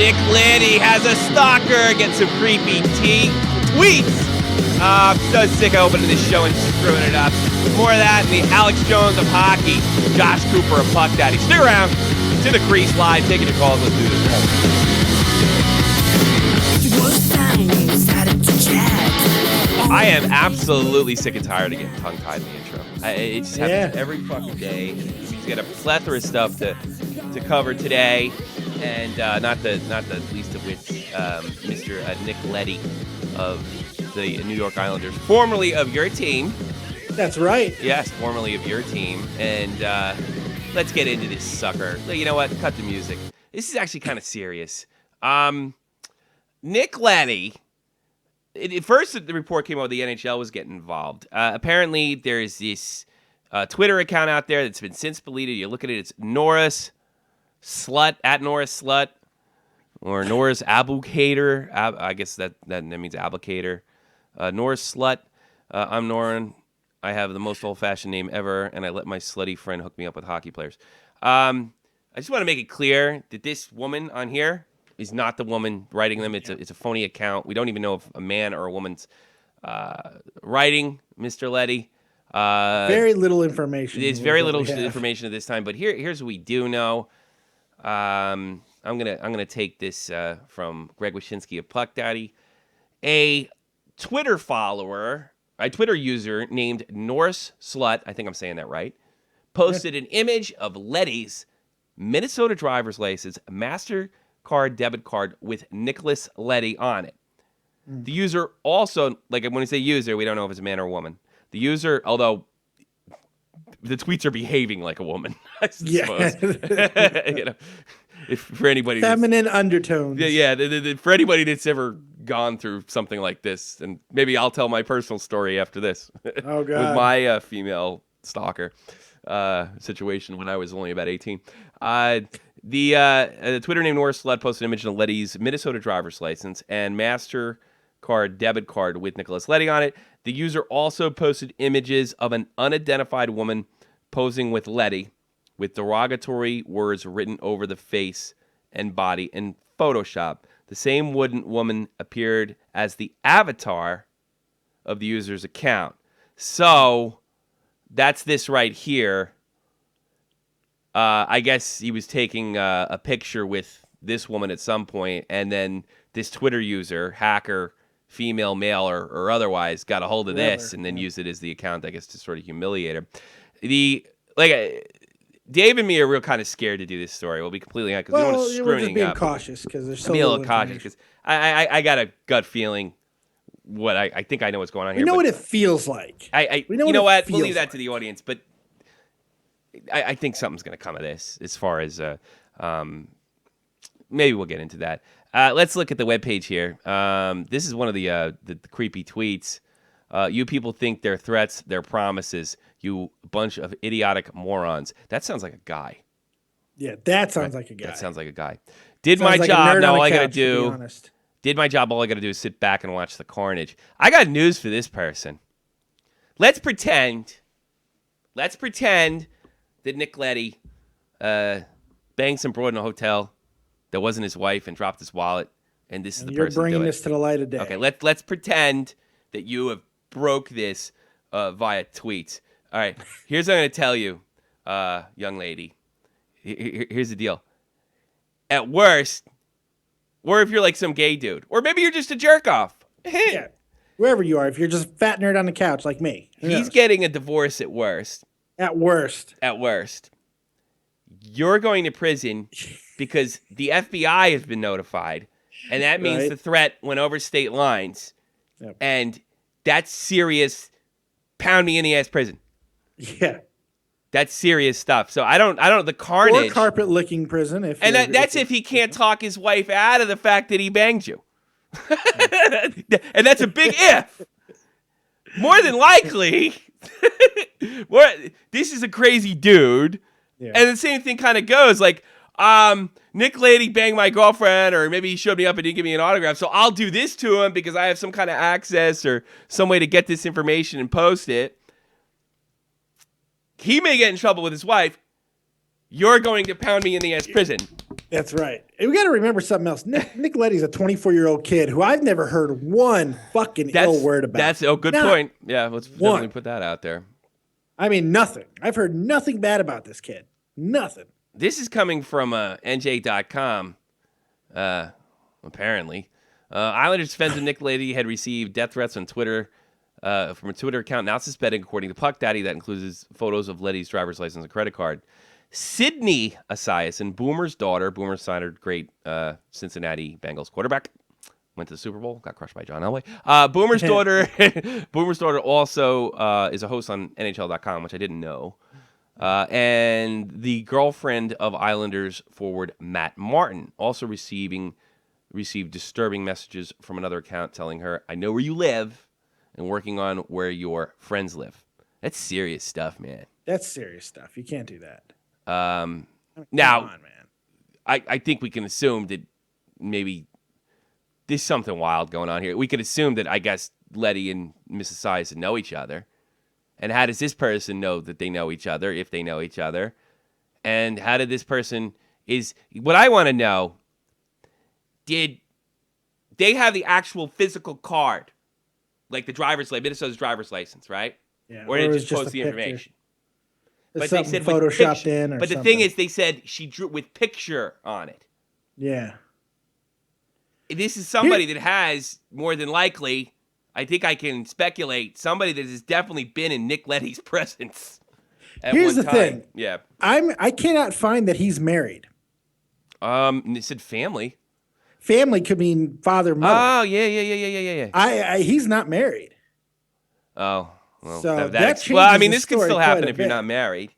Nick Leddy has a stalker, gets some creepy tweets. I'm so sick of opening this show and screwing it up. More of that and the Alex Jones of hockey, Josh Cooper of Puck Daddy. Stick around. To the crease line, taking your calls. Let's do this. I am absolutely sick and tired of getting tongue-tied in the intro. It just happens every fucking day. We just got a plethora of stuff to cover today, and not the least of which Mr. Nick Leddy of the New York Islanders, formerly of your team. That's right. Yes, formerly of your team, and let's get into this sucker. You know what? Cut the music. This is actually kind of serious. Nick Leddy. At first, the report came out the NHL was getting involved. Apparently, there's this Twitter account out there that's been since deleted. You look at it, it's Norris Slut, at Norris Slut, or Norris Abulcator. I guess that means applicator. Norris Slut. I'm Norin. I have the most old-fashioned name ever, and I let my slutty friend hook me up with hockey players. I just want to make it clear that this woman on here is not the woman writing them. It's a phony account. We don't even know if a man or a woman's writing Mr. Leddy. Very little information. There's very little information at this time. But here's what we do know. I'm gonna take this from Greg Wyshynski of Puck Daddy. A Twitter follower, a Twitter user named Norris Slut, I think I'm saying that right, posted an image of Leddy's Minnesota driver's license, MasterCard debit card with Nicholas Leddy on it. The user also, like when we say user, we don't know if it's a man or a woman. The user, although the tweets are behaving like a woman, I suppose. You know, if for anybody, feminine undertones. Yeah. For anybody that's ever gone through something like this, and maybe I'll tell my personal story after this. Oh God, with my female stalker situation when I was only about 18. The Twitter named Norris Slut posted an image of Leddy's Minnesota driver's license and MasterCard debit card with Nicholas Leddy on it. The user also posted images of an unidentified woman posing with Leddy with derogatory words written over the face and body in Photoshop. The same woman appeared as the avatar of the user's account. So that's this right here. I guess he was taking a picture with this woman at some point, and then this Twitter user, hacker, female, male, or otherwise, got a hold of this and then used it as the account, I guess, to sort of humiliate her. Dave and me are real kind of scared to do this story. We'll be completely honest because we don't want to screw anything up. We're just being cautious because there's so a little cautious because I got a gut feeling. What I think I know what's going on here. We know what it feels like. You know what? We'll leave that to the audience, but I think something's going to come of this as far as maybe we'll get into that. Let's look at the webpage here. This is one of the creepy tweets. You people think they're threats, they're promises. You bunch of idiotic morons. That sounds like a guy. Yeah, that sounds like a guy. That sounds like a guy. Did my job. Now all I got to do. Did my job. All I got to do is sit back and watch the carnage. I got news for this person. Let's pretend that Nick Leddy banged some broad in a hotel that wasn't his wife and dropped his wallet, and this is the person. You're bringing this to the light of day. Okay, let's pretend that you have broke this via tweets. All right, here's what I'm going to tell you, young lady. Here's the deal. At worst, or if you're like some gay dude, or maybe you're just a jerk off. Yeah, wherever you are, if you're just a fat nerd on the couch like me. He's getting a divorce at worst. At worst. You're going to prison because the FBI has been notified, and that means the threat went over state lines. Yep. And that's serious pound me in the ass prison. Yeah. That's serious stuff. So I don't the carnage. Or carpet licking prison. That's if he can't talk his wife out of the fact that he banged you. And that's a big if. More than likely, this is a crazy dude. Yeah. And the same thing kind of goes like, Nick Leddy banged my girlfriend, or maybe he showed me up and didn't give me an autograph. So I'll do this to him because I have some kind of access or some way to get this information and post it. He may get in trouble with his wife. You're going to pound me in the ass prison. That's right. And we got to remember something else. Nick Leddy's a 24-year-old kid who I've never heard one fucking ill word about. That's a good point. Yeah, let's definitely put that out there. I mean, nothing. I've heard nothing bad about this kid. Nothing. This is coming from NJ.com, apparently. Islanders defenseman Nick Leddy had received death threats on Twitter from a Twitter account now suspended, according to Puck Daddy. That includes photos of Leddy's driver's license and credit card. Sydney Esiason, Boomer's daughter, Boomer Snyder, great Cincinnati Bengals quarterback, went to the Super Bowl, got crushed by John Elway. Boomer's daughter also is a host on NHL.com, which I didn't know. And the girlfriend of Islanders forward Matt Martin also received disturbing messages from another account telling her, "I know where you live and working on where your friends live." That's serious stuff, man. That's serious stuff. You can't do that. Now, come on, man. I think we can assume that maybe there's something wild going on here. We could assume that, I guess, Leddy and Mrs. Esiason know each other. And how does this person know that they know each other, if they know each other? And how did this person what I want to know, did they have the actual physical card? Like the Minnesota's driver's license, right? Yeah. Or did it just post the information? But they said photoshopped in or But the thing is, they said she drew with picture on it. Yeah. This is somebody that has, more than likely, I think I can speculate, somebody that has definitely been in Nick Leddy's presence at Here's one the time. thing. Yeah. I cannot find that he's married. It said family. Family could mean father, mother. Oh, yeah. He's not married. Oh, well, So this could still happen if you're not married.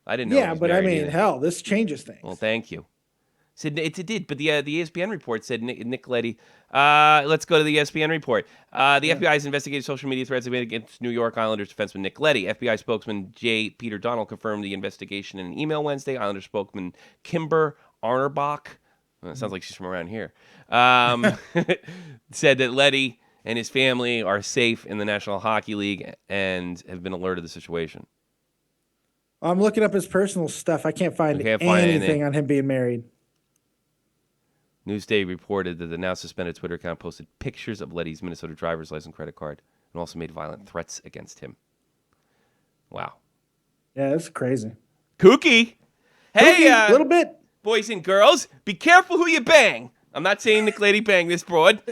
I didn't know. Yeah, but I mean, hell, this changes things. Well, thank you. It did, but the ESPN report said Nick Leddy. Let's go to the ESPN report. The FBI has investigated social media threats made against New York Islanders defenseman Nick Leddy. FBI spokesman J. Peter Donald confirmed the investigation in an email Wednesday. Islanders spokesman Kimber Arnerbach, it sounds like she's from around here, said that Leddy and his family are safe in the National Hockey League and have been alerted to the situation. I'm looking up his personal stuff. I can't find anything on him being married. Newsday reported that the now suspended Twitter account posted pictures of Leddy's Minnesota driver's license credit card and also made violent threats against him. Wow. Yeah, that's crazy. Kooky. Hey, a little bit. Boys and girls, be careful who you bang. I'm not saying Nick Leddy banged this broad.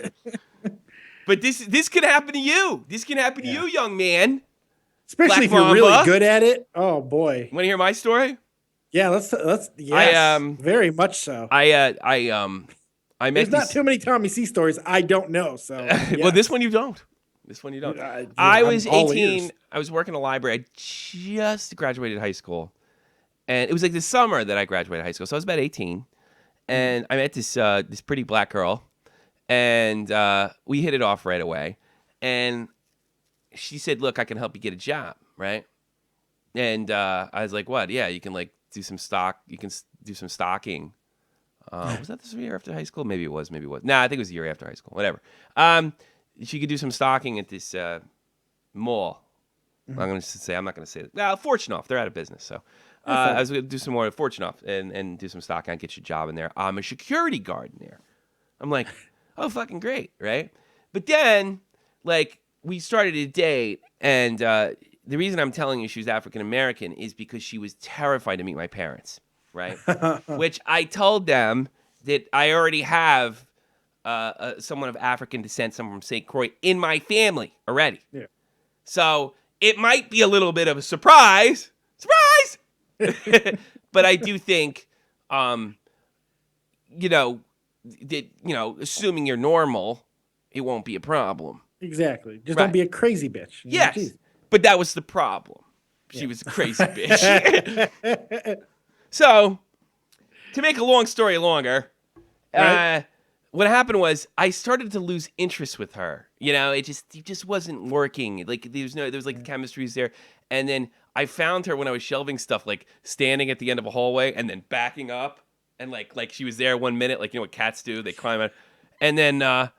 But this could happen to you. This can happen to you, young man. Especially if you're really good at it. Oh, boy. Want to hear my story? Yeah, let's yes, very much so. I met There's not too many Tommy C stories I don't know. So yes. Well, this one you don't. I was 18. I was working in a library. I just graduated high school, and it was like the summer that I graduated high school. So I was about 18, and I met this pretty black girl, and we hit it off right away. And she said, "Look, I can help you get a job, right?" And I was like, "What? Yeah, you can like do some stock. You can do some stocking." Was that this year after high school? Maybe it was. Nah, I think it was the year after high school. Whatever. She could do some stocking at this mall. Mm-hmm. I'm not going to say that. Well, Fortunoff. They're out of business. So I was going to do some more Fortunoff and do some stocking. I'd get you a job in there. I'm a security guard in there. I'm like, oh, fucking great, right? But then, like, we started a date, and the reason I'm telling you she was African American is because she was terrified to meet my parents. Right, which I told them that I already have someone of African descent, someone from St. Croix, in my family already. Yeah. So it might be a little bit of a surprise, but I do think, assuming you're normal, it won't be a problem. Exactly. Just don't be a crazy bitch. Yes, but that was the problem. She was a crazy bitch. So, to make a long story longer, right. What happened was I started to lose interest with her. You know, it just wasn't working. Like there was like chemistry's there, and then I found her when I was shelving stuff, like standing at the end of a hallway and then backing up, and like she was there 1 minute, like you know what cats do, they climb out, and then I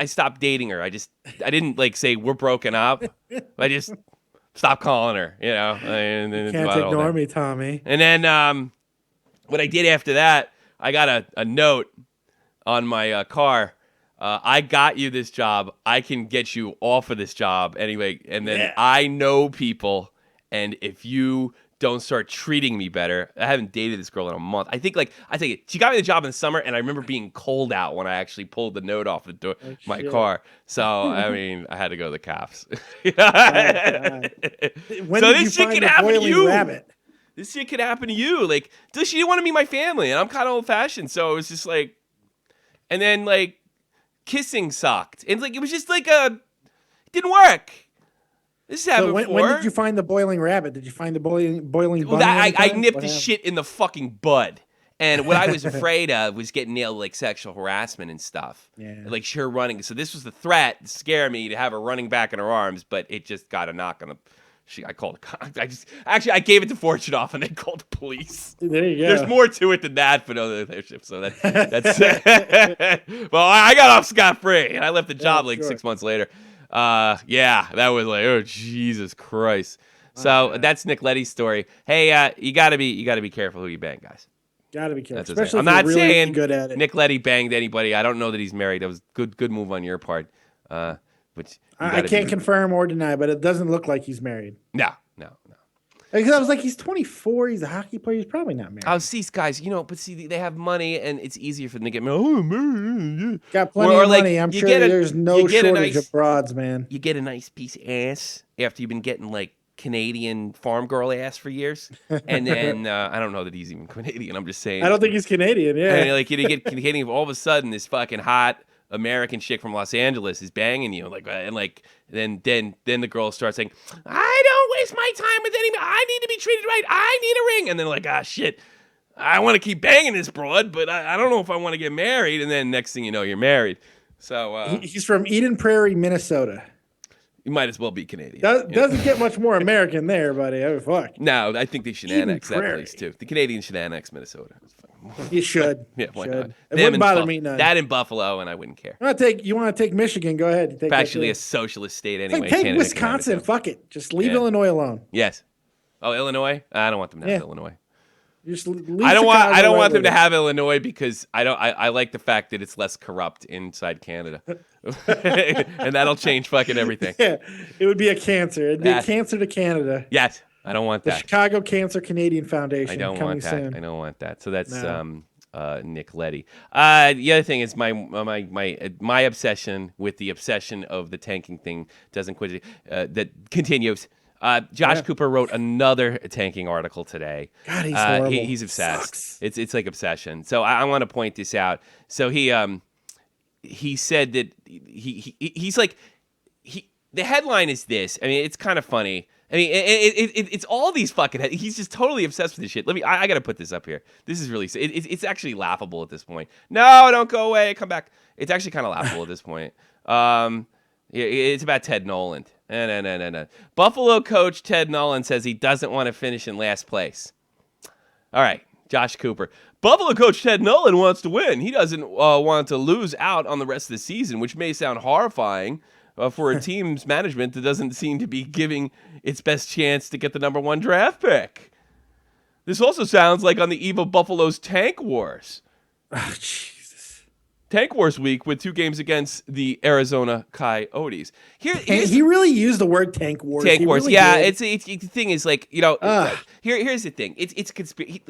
stopped dating her. I didn't like say we're broken up. I just stop calling her, you know. And you can't ignore me, Tommy. And then what I did after that, I got a note on my car. I got you this job. I can get you off of this job anyway. And then I know people, and if you don't start treating me better, I haven't dated this girl in a month. I think she got me the job in the summer, and I remember being cold out when I actually pulled the note off the door my car. So I mean, I had to go to the cops. When did you find the boiling rabbit? This shit could happen to you. Like, she didn't want to meet my family, and I'm kind of old fashioned, so it was just like, and then like. Kissing sucked. And like it was just like it didn't work. This happened before. When did you find the boiling rabbit? Did you find the boiling bunny? I nipped the shit in the fucking bud. And what I was afraid of was getting nailed like sexual harassment and stuff. Yeah. Like her running. So this was the threat to scare me to have her running back in her arms, but it just got a knock on the I called I gave it to Fortunoff and they called the police. There you go. There's more to it than that, but so that's well, I got off scot-free and I left the job 6 months later. Yeah, that was like, oh Jesus Christ. So that's Nick Leddy's story. Hey, you gotta be careful who you bang, guys. Gotta be careful. Especially I'm not really saying good at it. Nick Leddy banged anybody. I don't know that he's married. That was good move on your part. Which I can't confirm or deny, but it doesn't look like he's married. No. Because I was like, he's 24. He's a hockey player. He's probably not married. Oh, see, guys, but they have money, and it's easier for them to get married. Oh, man. Got plenty of money. I'm sure there's no shortage of broads, man. You get a nice piece of ass after you've been getting, like, Canadian farm girl ass for years. And then, I don't know that he's even Canadian. I'm just saying. I don't think he's Canadian, yeah. And, like, you get Canadian, all of a sudden, this fucking hot American chick from Los Angeles is banging you, then the girl starts saying, I don't waste my time with anybody. I need to be treated right. I need a ring. And then like, shit, I want to keep banging this broad, but I don't know if I want to get married. And then next thing you know, you're married. So he's from Eden Prairie, Minnesota. You might as well be Canadian. Doesn't get much more American there, buddy. Oh fuck. No, I think they should annex that place too. The Canadians should annex Minnesota. You should. Yeah, why not? It wouldn't bother me none. That in Buffalo, and I wouldn't care. You want to take Michigan? Go ahead. It's actually a socialist state anyway. Take Wisconsin. Fuck it. Just leave Illinois alone. Yes. Oh, Illinois? I don't want them to have Illinois. I don't want them to have Illinois because I like the fact that it's less corrupt inside Canada. And that'll change fucking everything. Yeah. It would be a cancer. It'd be a cancer to Canada. Yes. I don't want that. The Chicago Cancer Canadian Foundation. I don't want that. Soon. I don't want that. So that's Nick Leddy. The other thing is my obsession with the obsession of the tanking thing doesn't quit. That continues. Josh Cooper wrote another tanking article today. God, he's horrible. He's obsessed. Sucks. It's like obsession. So I want to point this out. So he said that he's like the headline is this. I mean, it's kind of funny. I mean, it's all these fucking. He's just totally obsessed with this shit. I got to put this up here. This is really. It's actually laughable at this point. No, don't go away. Come back. It's actually kind of laughable at this point. It's about Ted Nolan. No. Buffalo coach Ted Nolan says he doesn't want to finish in last place. All right, Josh Cooper. Buffalo coach Ted Nolan wants to win. He doesn't want to lose out on the rest of the season, which may sound horrifying for a team's management that doesn't seem to be giving its best chance to get the number 1 draft pick. This also sounds like on the eve of Buffalo's tank wars. Oh, Jesus. Tank wars week with 2 games against the Arizona Coyotes. He really used the word tank wars. Tank wars, really yeah. did. It's the thing is like, here's the thing. It's conspiracy.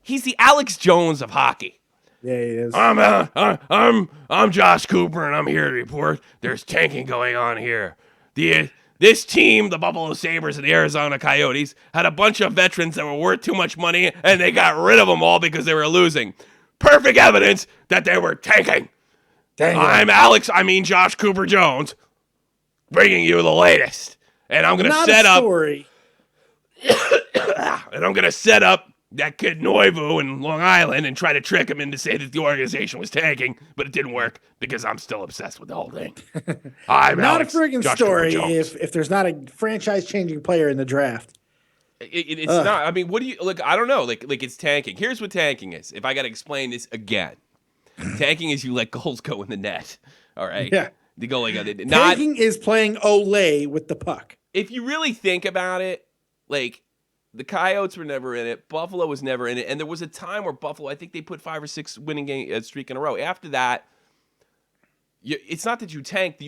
He's the Alex Jones of hockey. Yeah, he is. I'm Josh Cooper, and I'm here to report there's tanking going on here. This team, the Buffalo Sabres and the Arizona Coyotes, had a bunch of veterans that were worth too much money, and they got rid of them all because they were losing. Perfect evidence that they were tanking. Dang Josh Cooper Jones, bringing you the latest, and I'm gonna set up. And I'm gonna set up that kid Noivu in Long Island and try to trick him into saying that the organization was tanking, but it didn't work because I'm still obsessed with the whole thing. I'm not Alex, a friggin' Josh story if there's not a franchise-changing player in the draft. It's not. I mean, what do you look? I don't know. Like it's tanking. Here's what tanking is. If I got to explain this again, tanking is you let goals go in the net. All right. Yeah. The goal like tanking is playing Olay with the puck. If you really think about it, like. The Coyotes were never in it. Buffalo was never in it. And there was a time where Buffalo, I think they put 5 or 6 winning game streak in a row. After that, it's not that you tank.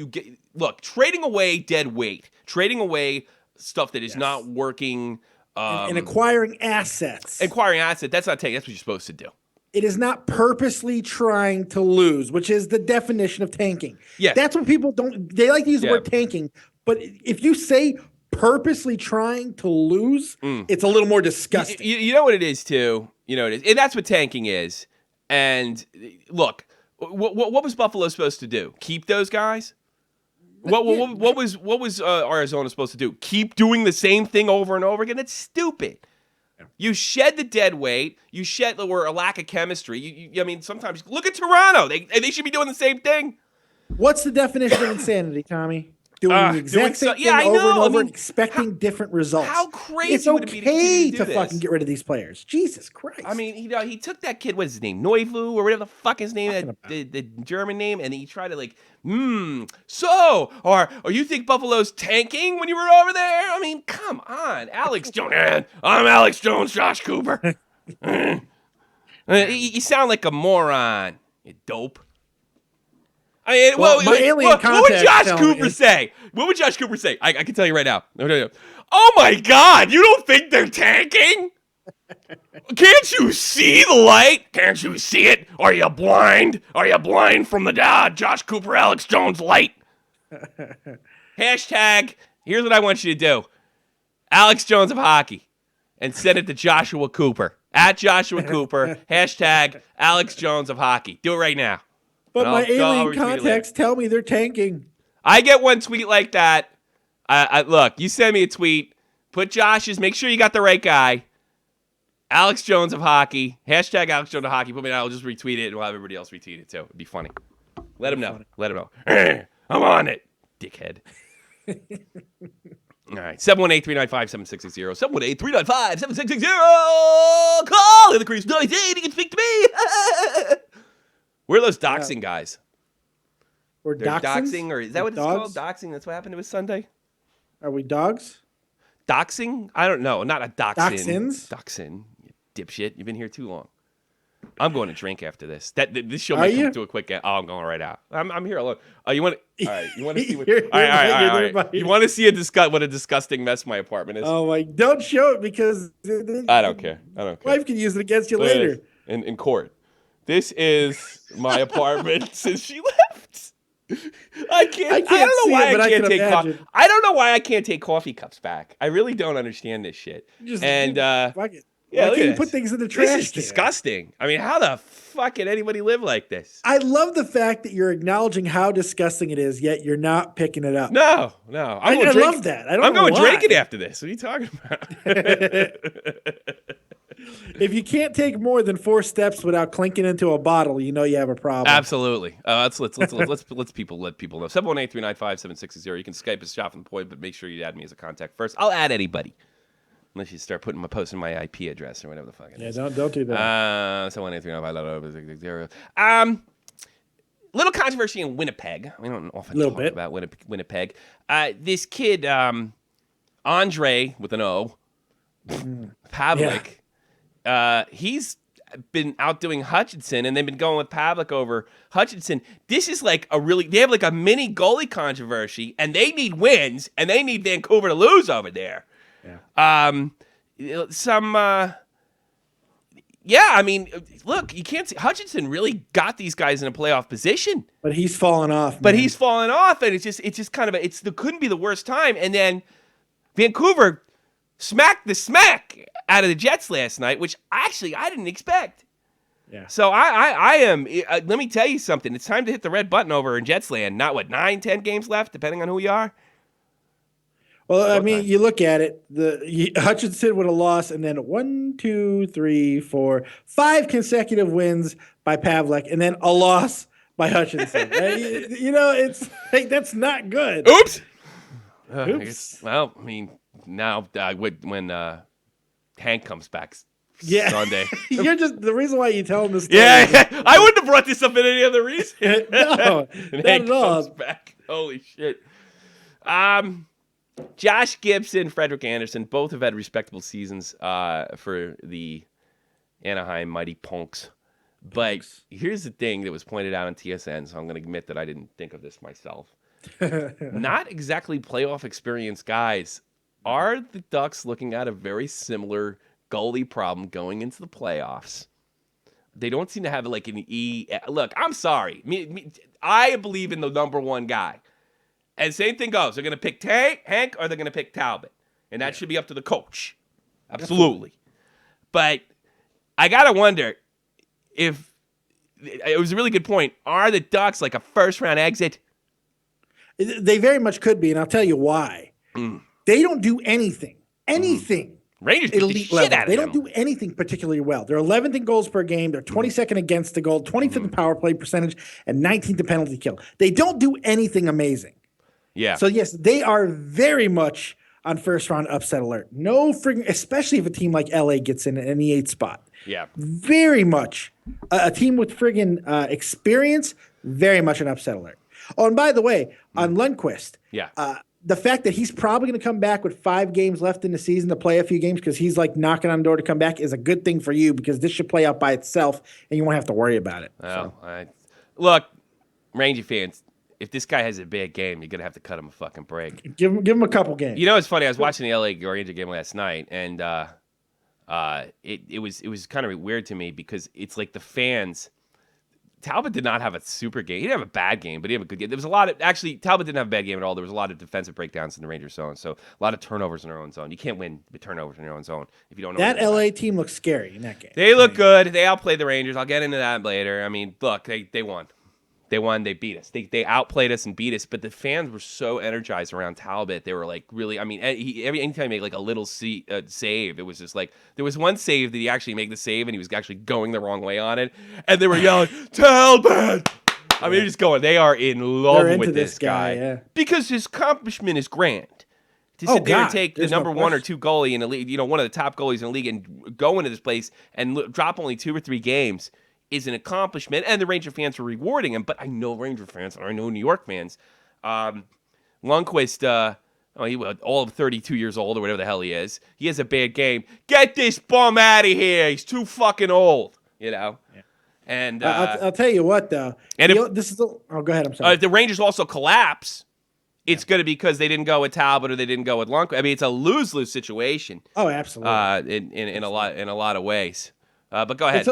Look, trading away dead weight, trading away stuff that is not working. And acquiring assets. Acquiring assets, that's not tanking. That's what you're supposed to do. It is not purposely trying to lose, which is the definition of tanking. Yes. That's what people don't, they like to use the word tanking. But if you say purposely trying to lose, it's a little more disgusting. You know what it is, too? You know what it is. And that's what tanking is. And look, what was Buffalo supposed to do? Keep those guys? What was Arizona supposed to do? Keep doing the same thing over and over again? It's stupid. Yeah. You shed the dead weight. You shed a lack of chemistry. I mean, sometimes look at Toronto. They should be doing the same thing. What's the definition of insanity, Tommy? Doing the exact same thing over and over and expecting different results. How crazy it's would it be to do this? Fucking get rid of these players. Jesus Christ. I mean, he took that kid, what's his name? Noivu or whatever the fuck his name, the German name, and he tried to or you think Buffalo's tanking when you were over there? I mean, come on. Alex Jones. I'm Alex Jones, Josh Cooper. You sound like a moron, you dope. I mean, what would Josh Cooper say? What would Josh Cooper say? I can tell you right now. Oh my God, you don't think they're tanking? Can't you see the light? Can't you see it? Are you blind? Are you blind from the Josh Cooper, Alex Jones light? Hashtag, here's what I want you to do. Alex Jones of hockey. And send it to Joshua Cooper. At Joshua Cooper. Hashtag Alex Jones of hockey. Do it right now. But my alien contacts tell me they're tanking. I get one tweet like that. Look, you send me a tweet. Put Josh's. Make sure you got the right guy. Alex Jones of hockey. Hashtag Alex Jones of hockey. Put me down. I'll just retweet it, and we'll have everybody else retweet it too. It'd be funny. Let him know. Let him know. I'm on it, dickhead. All right. 718-395-7660. 718-395-7660. Call in the Crease 98. You can speak to me. Where are those doxing guys? We're doxing, or is that what it's called? Doxing. That's what happened to us Sunday. Are we dogs? Doxing? I don't know. Not a doxin. Doxins? Doxin. You dipshit. You've been here too long. I'm going to drink after this. This show might come to a quick end. Oh, I'm going right out. I'm here alone. Oh, you want to? All right. You want to see what? all right. You want to see what a disgusting mess my apartment is? Oh my! Don't show it because I don't care. Wife can use it against you later in court. This is my apartment since she left. I don't know why I can't take coffee. I don't know why I can't take coffee cups back. I really don't understand this shit. Fuck it. Yeah, why can't you put things in the trash? This is disgusting. I mean, how the fuck can anybody live like this? I love the fact that you're acknowledging how disgusting it is, yet you're not picking it up. No. I love that. I'm going drinking after this. What are you talking about? If you can't take more than 4 steps without clinking into a bottle, you know you have a problem. Absolutely. Let's let people know. 718-395-7660. You can Skype us, Shot from the Point, but make sure you add me as a contact first. I'll add anybody. Unless you start posting my IP address or whatever the fuck it is. Yeah, don't do that. 718-395. Little controversy in Winnipeg. We don't often talk about Winnipeg. This kid, Andre with an O, Pavlik. He's been outdoing Hutchinson, and they've been going with Pavlik over Hutchinson. This is they have like a mini goalie controversy, and they need wins, and they need Vancouver to lose over there. Yeah. I mean, look, you can't see Hutchinson really got these guys in a playoff position, but he's fallen off. And it's just kind of it couldn't be the worst time. And then Vancouver smacked the smack out of the Jets last night, which actually I didn't expect. Yeah. So I am. Let me tell you something. It's time to hit the red button over in Jets land. Not 9-10 games left, depending on who you are. Well, I mean, you look at it. Hutchinson would have lost, and then 1, 2, 3, 4, 5 consecutive wins by Pavlik, and then a loss by Hutchinson. It's like that's not good. Oops. I mean, now when Hank comes back Sunday, you're just the reason why you tell him this story. Yeah, I wouldn't have brought this up in any other reason. No, and Hank comes back. Holy shit. Josh Gibson, Frederick Anderson, both have had respectable seasons for the Anaheim Mighty Punks. But here's the thing that was pointed out on TSN, so I'm going to admit that I didn't think of this myself. Not exactly playoff experienced guys. Are the Ducks looking at a very similar goalie problem going into the playoffs? They don't seem to have like an E. Look, I'm sorry. I believe in the number one guy. And same thing goes. They're going to pick Hank or they're going to pick Talbot. And that should be up to the coach. Absolutely. But I got to wonder if it was a really good point. Are the Ducks like a first-round exit? They very much could be, and I'll tell you why. They don't do anything. Rangers beat the shit out of They them. don't do anything particularly well. They're 11th in goals per game. They're 22nd against the goal, 25th in power play percentage, and 19th in penalty kill. They don't do anything amazing. Yeah. So, yes, they are very much on first-round upset alert. No friggin', especially if a team like LA gets in the 8th spot. Yeah. Very much. A team with friggin' experience, very much an upset alert. Oh, and by the way, on Lundqvist, the fact that he's probably going to come back with 5 games left in the season to play a few games because he's like knocking on the door to come back is a good thing for you because this should play out by itself and you won't have to worry about it. Look, Ranger fans, if this guy has a bad game, you're going to have to cut him a fucking break. Give him a couple games. You know, it's funny. I was watching the LA Ranger game last night, and it was kind of weird to me because it's like the fans. Talbot did not have a super game. He didn't have a bad game, but he had a good game. There was a lot of Talbot didn't have a bad game at all. There was a lot of defensive breakdowns in the Rangers zone, so a lot of turnovers in their own zone. You can't win with turnovers in your own zone if you don't know that LA team looks scary in that game. They look good. They outplayed the Rangers. I'll get into that later. I mean, look, they won. They won. They beat us. They outplayed us and beat us. But the fans were so energized around Talbot. They were like really. I mean, anytime he made like a little save, it was just like there was one save that he actually made the save and he was actually going the wrong way on it, and they were yelling Talbot. I mean, they're just going. They are in love with this guy because his accomplishment is grand. To sit there and take the number 1 or 2 goalie in the league, you know, one of the top goalies in the league, and go into this place and drop only 2 or 3 games is an accomplishment, and the Ranger fans were rewarding him. But I know Ranger fans, and I know New York fans. Lundqvist, he was all of 32 years old or whatever the hell he is. He has a bad game. Get this bum out of here. He's too fucking old, you know. Yeah. And I'll tell you what, though. And go ahead. I'm sorry. If the Rangers also collapse, it's going to be because they didn't go with Talbot or they didn't go with Lundqvist. I mean, it's a lose-lose situation. Oh, absolutely. In a lot of ways. But go ahead.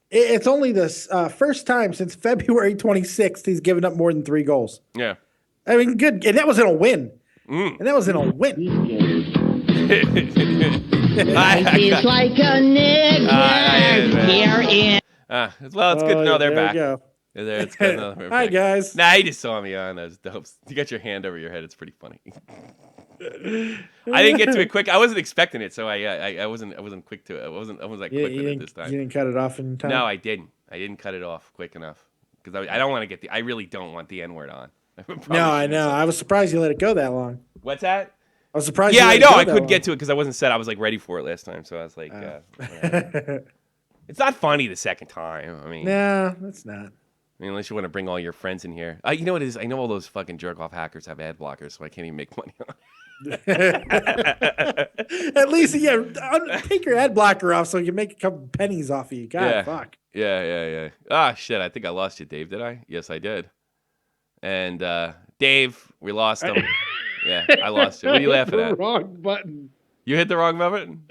It's only the first time since February 26th he's given up more than 3 goals. Yeah. I mean, good. And that was in a win. And that was in a win. It's like a nigger here in. Well, it's good to know they're back. Go. It's good to know they're Hi, back. guys. Nah, he just saw me on those dopes. You got your hand over your head. It's pretty funny. I didn't get to it quick. I wasn't expecting it, so I wasn't quick to it. I wasn't quick with it this time. You didn't cut it off in time? No, I didn't. I didn't cut it off quick enough because I don't want to I really don't want the N-word on. No, I know. I was surprised you let it go that long. What's that? I was surprised. Yeah, I know. I couldn't get to it because I wasn't set. I was like ready for it last time, so I was like, it's not funny the second time. I mean, no, it's not. I mean, unless you want to bring all your friends in here. You know what it is? I know all those fucking jerk-off hackers have ad blockers, so I can't even make money on it. At least, take your ad blocker off so you can make a couple pennies off of you. God, fuck. Yeah. Ah, shit. I think I lost you, Dave. Did I? Yes, I did. And Dave, we lost him. Yeah, I lost you. What are you laughing at? Wrong button. You hit the wrong button?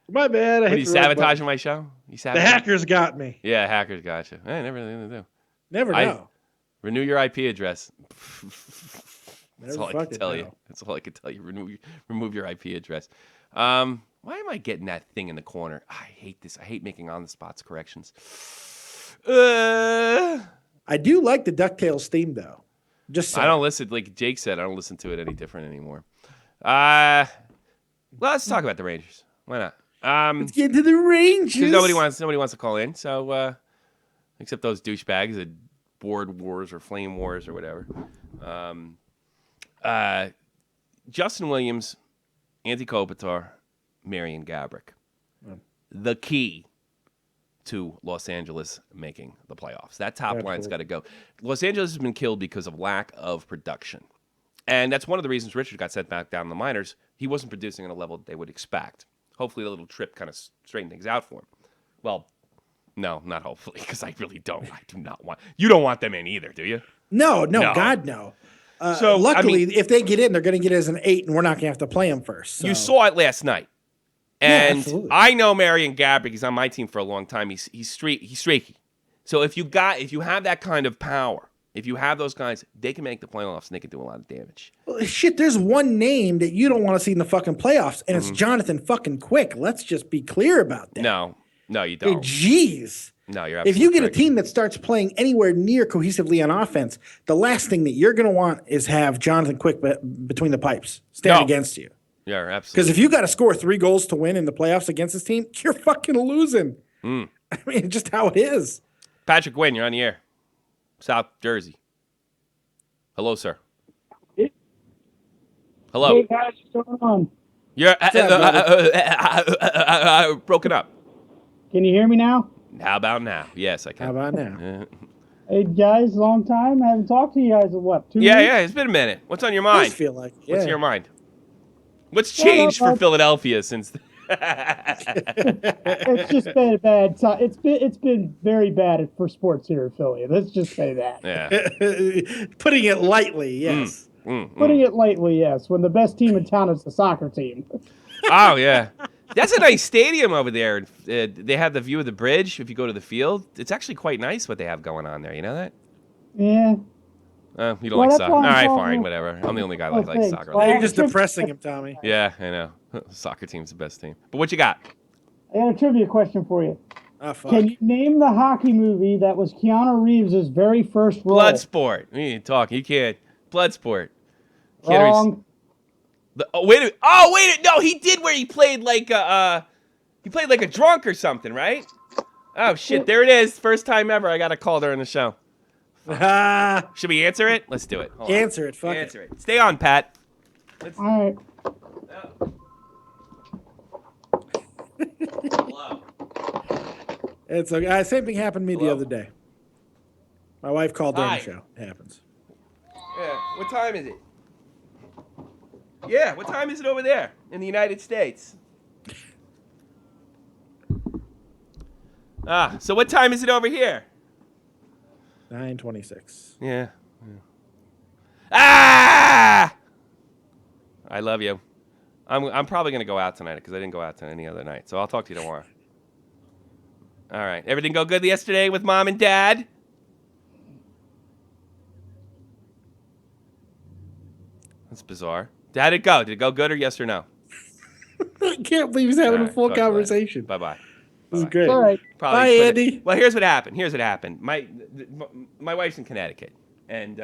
My bad. Are you sabotaging my show? The hackers got me. Yeah, hackers got you. I never really do. Never know. Renew your IP address. That's all I can tell you. Know. That's all I can tell you. Remove your IP address. Why am I getting that thing in the corner? I hate this. I hate making on-the-spots corrections. I do like the DuckTales theme, though. Just I don't listen. Like Jake said, I don't listen to it any different anymore. Let's talk about the Rangers. Why not? Let's get to the Rangers. Nobody wants to call in. So except those douchebags at Board Wars or Flame Wars or whatever. Justin Williams, Antti Kopitar, Marian Gaborik. The key to Los Angeles making the playoffs. That top line's got to go. Los Angeles has been killed because of lack of production. And that's one of the reasons Richard got sent back down in the minors. He wasn't producing at a level that they would expect. Hopefully, the little trip kind of straightened things out for him. Well, no, not hopefully, because I really don't. I do not want. You don't want them in either, do you? No, God, no. So luckily, if they get in, they're going to get it as an 8, and we're not going to have to play them first. So. You saw it last night, and absolutely. I know Marion Gabrick. He's on my team for a long time. He's streaky. So if you have that kind of power, if you have those guys, they can make the playoffs and they can do a lot of damage. Well, shit, there's one name that you don't want to see in the fucking playoffs, and it's Jonathan fucking Quick. Let's just be clear about that. No, you don't. Jeez. No, you're absolutely if you get correct. a team that starts playing anywhere near cohesively on offense, the last thing that you're going to want is have Jonathan Quick between the pipes stand against you. Yeah, absolutely. Because if you got to score 3 goals to win in the playoffs against this team, you're fucking losing. I mean, just how it is. Patrick Wynn, you're on the air. South Jersey. Hello, sir. Hello. Hey guys, what's going on? You're broken up. Can you hear me now? How about now? Yes, I can. How about now? Hey guys, long time. I haven't talked to you guys in what, 2 weeks? Yeah, it's been a minute. What's on your I mind? feel like What's on your mind? What's changed for Philadelphia since? It's just been a bad time. It's been very bad for sports here in Philly. Let's just say that. Yeah. Putting it lightly, yes. Putting it lightly, yes. When the best team in town is the soccer team. Oh yeah, that's a nice stadium over there. They have the view of the bridge. If you go to the field, it's actually quite nice what they have going on there. You know that? Yeah. You don't like that's soccer. why All I'm right, calling fine, you. whatever. I'm the only guy that likes thanks. soccer. Well, You're just depressing him, Tommy. Yeah, I know. Soccer team's the best team. But what you got? I got a trivia question for you. Oh, fuck. Can you name the hockey movie that was Keanu Reeves' very first role? Bloodsport. We need to talk. You can't. Bloodsport. Wrong. Wait a minute. Oh, wait a minute. No, he did where he played like a drunk or something, right? Oh, shit. There it is. First time ever I got a call during the show. Should we answer it? Let's do it. Hold on. Answer it. Fuck Answer it. Stay on, Pat. All right. Hello. It's okay. Same thing happened to me the other day. My wife called during Hi. the show. It happens. Yeah. What time is it? Yeah. What time is it over there in the United States? So what time is it over here? 9:26. Yeah. Ah! I love you. I'm probably gonna go out tonight because I didn't go out any other night. So I'll talk to you tomorrow. All right. Everything go good yesterday with Mom and Dad? That's bizarre. How did it go? Did it go good or yes or no? I can't believe he's having All a right, full talk to you later. conversation. Bye-bye. This is great. All right. Probably Bye, put it- Andy. Well, here's what happened. My wife's in Connecticut, and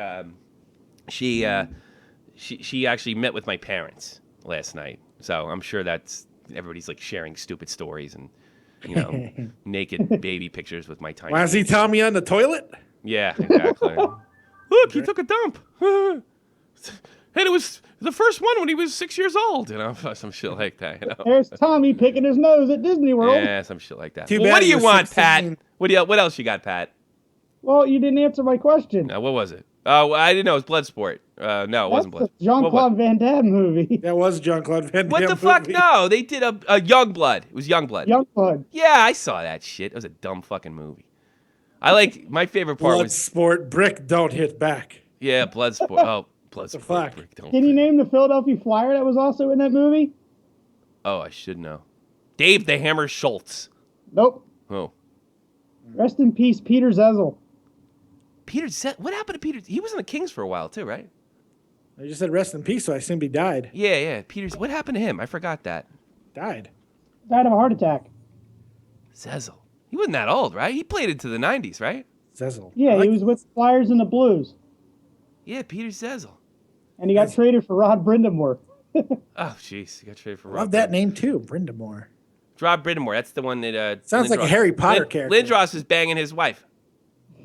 she actually met with my parents last night. So I'm sure that's everybody's like sharing stupid stories and naked baby pictures with my tiny. Why is he telling me on the toilet? Yeah, exactly. Look, he took a dump. And it was the first one when he was 6 years old. Some shit like that. There's Tommy picking his nose at Disney World. Yeah, some shit like that. Too Well, bad what do he you was want, 16. Pat? What else you got, Pat? Well, you didn't answer my question. What was it? Oh, I didn't know it was Bloodsport. No, it wasn't That's Bloodsport. the Jean-Claude Van Damme movie. That was Jean-Claude Van Damme. What the fuck? movie. No, they did a Youngblood. It was Youngblood. Youngblood. Yeah, I saw that shit. It was a dumb fucking movie. My favorite part Blood was sport. Brick don't hit back. Bloodsport. Oh, Bloodsport. fuck? Can you name the Philadelphia Flyer that was also in that movie? Oh, I should know. Dave the Hammer Schultz. Nope. Oh, Rest in peace, Peter Zezel. What happened to Peter? He was in the Kings for a while too, right? I just said rest in peace, so I assumed he died. Yeah. Peter's. What happened to him? I forgot that. Died. Died of a heart attack. Zezel. He wasn't that old, right? He played into the 90s, right? Zezel. Yeah, he was with the Flyers and the Blues. Yeah, Peter Zezel. And he got traded for Rod Brindamore. Oh, jeez. He got traded for I Rob. love that name too, Brindamore. Rob Brindamore. That's the one that. Sounds like a Harry Potter character. Lindros is banging his wife.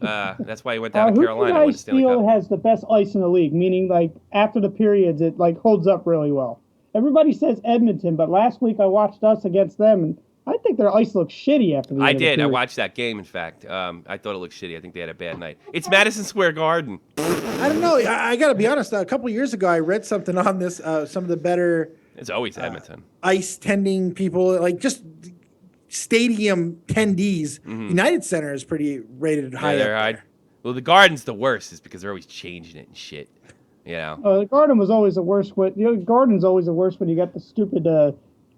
That's why he went down to Who do Carolina. you Won the guys Stanley feel Cup. has the best ice in the league? Meaning, like, after the periods, it, like, holds up really well. Everybody says Edmonton, but last week I watched us against them, and I think their ice looks shitty after the end I of the did. I period. watched that game, in fact. I thought it looked shitty. I think they had a bad night. It's Madison Square Garden. I don't know. I got to be honest. A couple years ago, I read something on this. Some of the better It's always Edmonton. ice tending people, like just stadium tendees. United Center is pretty rated high up there. Well, the Garden's the worst is because they're always changing it and shit. You know? The Garden was always the worst. Garden's always the worst when you got the stupid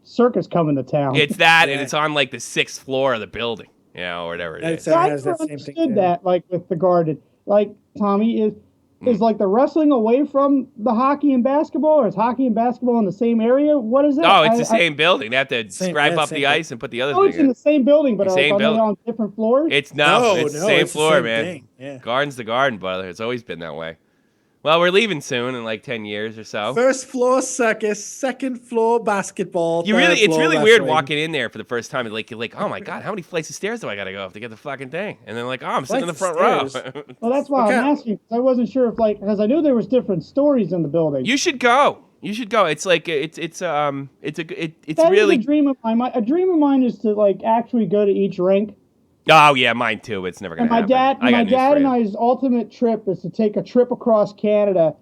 circus coming to town. It's that, and it's on like the 6th floor of the building, you know, or whatever it United is. Center I has never that same thing. understood that, like with the Garden. Like, Tommy, is like the wrestling away from the hockey and basketball, or is hockey and basketball in the same area? What is that? Oh, it's the same building. They have to Same- scrape yeah, up same the thing. ice and put the other Oh, it's thing in in. the same building, but The are same they building. on different floors? It's No, the same it's the floor, same man. thing. Yeah. Garden's the Garden, brother. It's always been that way. Well, we're leaving soon in like 10 years or so. First floor circus, second floor basketball. It's third really floor weird wrestling. walking in there for the first time. Like, oh my God, how many flights of stairs do I got to go up to get the fucking thing? And then like, oh, I'm sitting in the front Flights row. of Well, that's why Okay. I'm asking. 'Cause I wasn't sure if because I knew there was different stories in the building. You should go. You should go. It's like it's That is really. a dream of mine. A dream of mine is to like actually go to each rink. Oh yeah, mine too. It's never gonna And happen. my I got news dad for and you. I's ultimate trip is to take a trip across Canada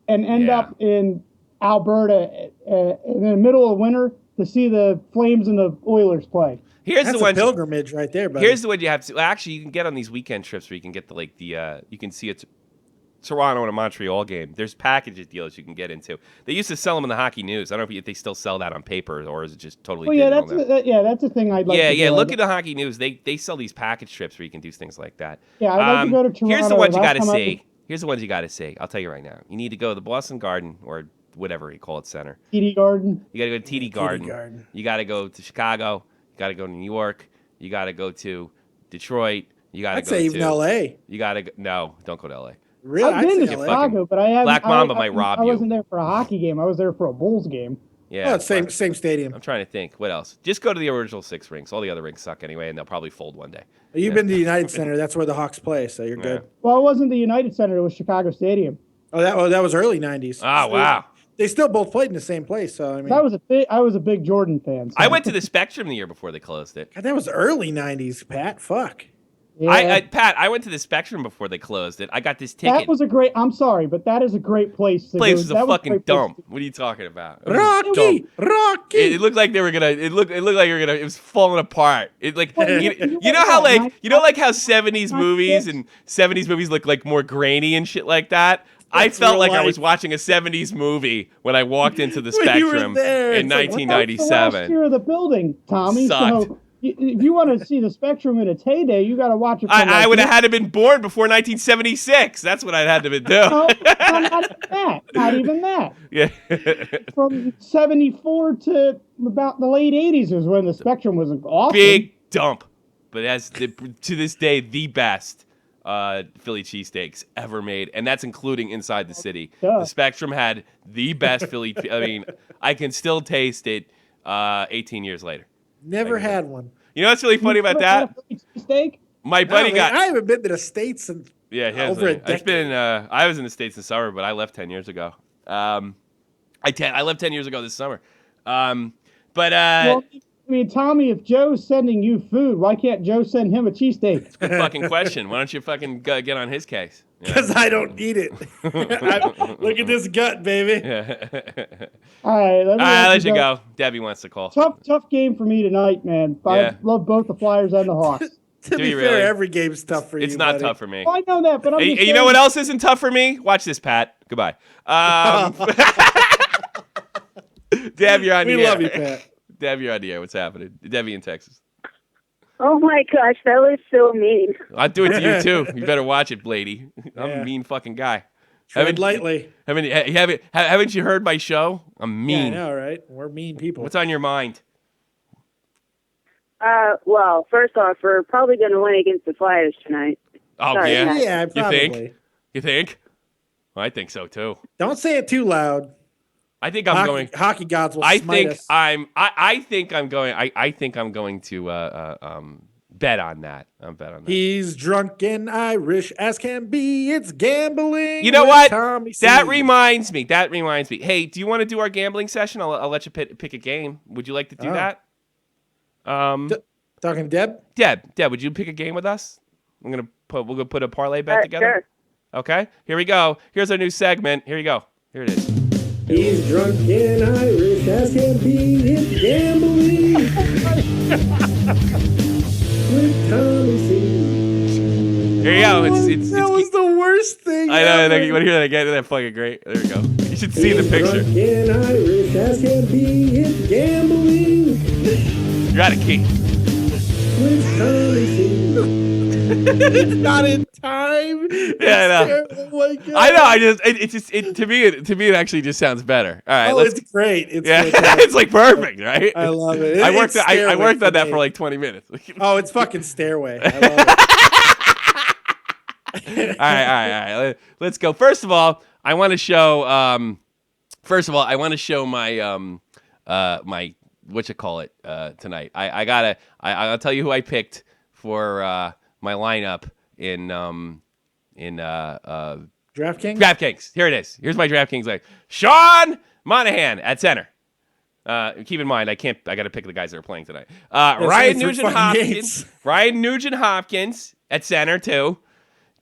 and end Yeah. up in Alberta in the middle of winter to see the Flames and the Oilers play. Here's That's the a one. pilgrimage right there, buddy. Here's the one you have to. Well, actually, you can get on these weekend trips where you can get you can see a Toronto and a Montreal game. There's package deals you can get into. They used to sell them in the Hockey News. I don't know if they still sell that on paper or is it just totally Well, yeah, digital now? that's a thing I'd like to do. Yeah. Look at the Hockey News. They sell these package trips where you can do things like that. Yeah, I'd like to go to Toronto. Here's the ones you Last got to time I see. Here's the ones you got to see. I'll tell you right now. You need to go to the Boston Garden or whatever you call it center. TD Garden. You got to go to TD Garden. Garden. You got to go to Chicago. You got to go to New York. You got to go to Detroit. You got to I'd go say even L.A. You got to go. No, don't go to LA. Really? I've been to I'd say LA. Chicago, but I haven't. Black Mamba might rob I you. wasn't there for a hockey game. I was there for a Bulls game. Yeah. Oh, it's same but stadium. I'm trying to think. What else? Just go to the original 6 rinks. All the other rinks suck anyway, and they'll probably fold one day. You've been to the United Center. That's where the Hawks play, so you're good. Well, it wasn't the United Center. It was Chicago Stadium. Oh, that was early '90s. Oh, wow. They still both played in the same place. So I mean, I was a big Jordan fan. So. I went to the Spectrum the year before they closed it. God, that was early '90s, Pat. Fuck. Yeah. Pat, I went to the Spectrum before they closed it. I got this ticket. That was a great. I'm sorry, but that is a great place. To place go. was That a was fucking great place dump. to- What are you talking about? It was Rocky, dump. Rocky. It looked like they were gonna. It looked like you were gonna. It was falling apart. It like Well, you know how yeah, like you know like how 70s Not movies kids. and 70s movies look like more grainy and shit like that. I That's felt real like I life. was watching a 70s movie when I walked into the When you were Spectrum there, in it's like, That was the last 1997. year of the building, Tommy. Sucked. So if you want to see the Spectrum in its heyday, you got to watch it. From I like would have had to been born before 1976. That's what I'd had to be do. No, not even that. Not even that. Yeah. From '74 to about the late '80s is when the Spectrum was awesome. Big dump. But to this day, the best Philly cheesesteaks ever made. And that's including inside the city. Duh. The Spectrum had the best Philly. I mean, I can still taste it 18 years later. Never had one. You know what's really funny about that? Steak. My buddy No, got. man, I haven't been to the States since Yeah, here's over a the thing. It's been. I was in the States this summer, but I left 10 years ago. I left 10 years ago this summer. Well, I mean, Tommy, if Joe's sending you food, why can't Joe send him a cheesesteak? Good fucking question. Why don't you fucking get on his case? Yeah. because I don't eat it. Look at this gut, baby. All right, All right, let you go. Debbie wants to call. Tough game for me tonight, man. Yeah. I love both the Flyers and the Hawks. To Do be you fair, really? every game's tough for you. It's not buddy. tough for me. I know that, but I'm Hey, just you saying, know what else isn't tough for me? Watch this, Pat. Goodbye. Deb, you're on the We air. love you, Pat. Deb, you're on the air. What's happening? Debbie in Texas. Oh my gosh, that was so mean. I'll do it to you too. You better watch it, Lady. I'm Yeah. a mean fucking guy. Tread lightly. Haven't you heard my show? I'm Yeah, I mean. know, right? We're mean people. What's on your mind? Well, first off, we're probably going to win against the Flyers tonight. Oh Sorry, yeah. Pat. Yeah, probably. think? You think? Well, I think so too. Don't say it too loud. I think I'm going. Hockey gods will I smite think us. I think I'm going. I think I'm going to bet on that. I'm bet on that. He's drunk and Irish as can be. It's gambling. You know with what? Tommy C. That reminds me. Hey, do you want to do our gambling session? I'll let you pick a game. Would you like to do Oh. that? Talking to Deb? Deb, would you pick a game with us? We're gonna put a parlay bet together. Sure. Okay, here we go. Here's our new segment. Here you go. Here it is. He's drunk and Irish, ask him being it's gambling. With Tommy C. Here you go. That was the worst thing. I know. ever. You want to hear that again? That's fucking great. There we go. You should see the He's picture. drunk and Irish, ask him being it's gambling. You're out of key. With Tommy C. It's not in time. Yeah, I know. Terrible. Oh my God. I know. To me it actually just sounds better. All right. Oh, it's great. It's yeah, fantastic. it's like perfect, right? I love it. I It's Stairway worked on that me. for like 20 minutes. Oh, it's fucking Stairway. I love it. All right. Let's go. First of all, I want to show. My my tonight. I'll tell you who I picked for my lineup in DraftKings? DraftKings. Here it is. Here's my DraftKings line. Sean Monahan at center. Keep in mind, I got to pick the guys that are playing tonight. Ryan Nugent Hopkins at center too.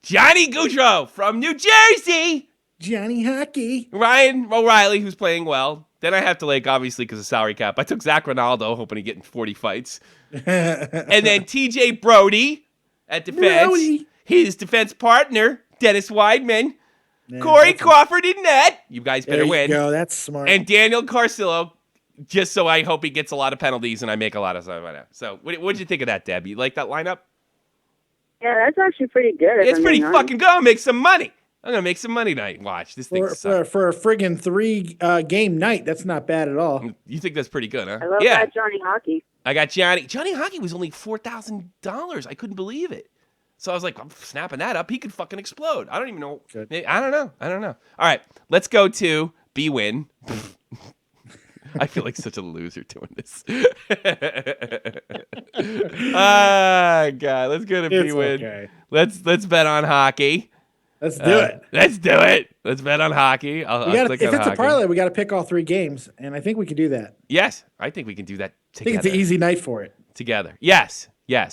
Johnny Gaudreau from New Jersey. Johnny Hockey. Ryan O'Reilly, who's playing well. Then I have to, obviously, because of salary cap, I took Zach Ronaldo, hoping to get in 40 fights. And then TJ Brody at defense. Brody. His defense partner, Dennis Weidman. Yeah, Corey Crawford in net. You guys better there you win. go. That's smart. And Daniel Carcillo, just so I hope he gets a lot of penalties and I make a lot of stuff right now. So what'd you think of that, Deb? You like that lineup? Yeah, that's actually pretty good. It's pretty fucking good. I'll make some money. I'm going to make some money tonight. Watch. This thing sucks. for a friggin' 3 game night, that's not bad at all. You think that's pretty good, huh? I love that Johnny Hockey. I got Johnny. Johnny Hockey was only $4,000. I couldn't believe it. So I was like, I'm snapping that up. He could fucking explode. I don't even know. Good. I don't know. All right, let's go to B-Win. I feel like such a loser doing this. Ah, God. Let's go to It's B-Win. okay. Let's bet on hockey. Let's do it. Let's do it. Let's bet on hockey. I'll click If on it's hockey. a parlay, we got to pick all 3 games, and I think we can do that. Yes, I think we can do that I think together. it's an easy night for it. Together. Yes.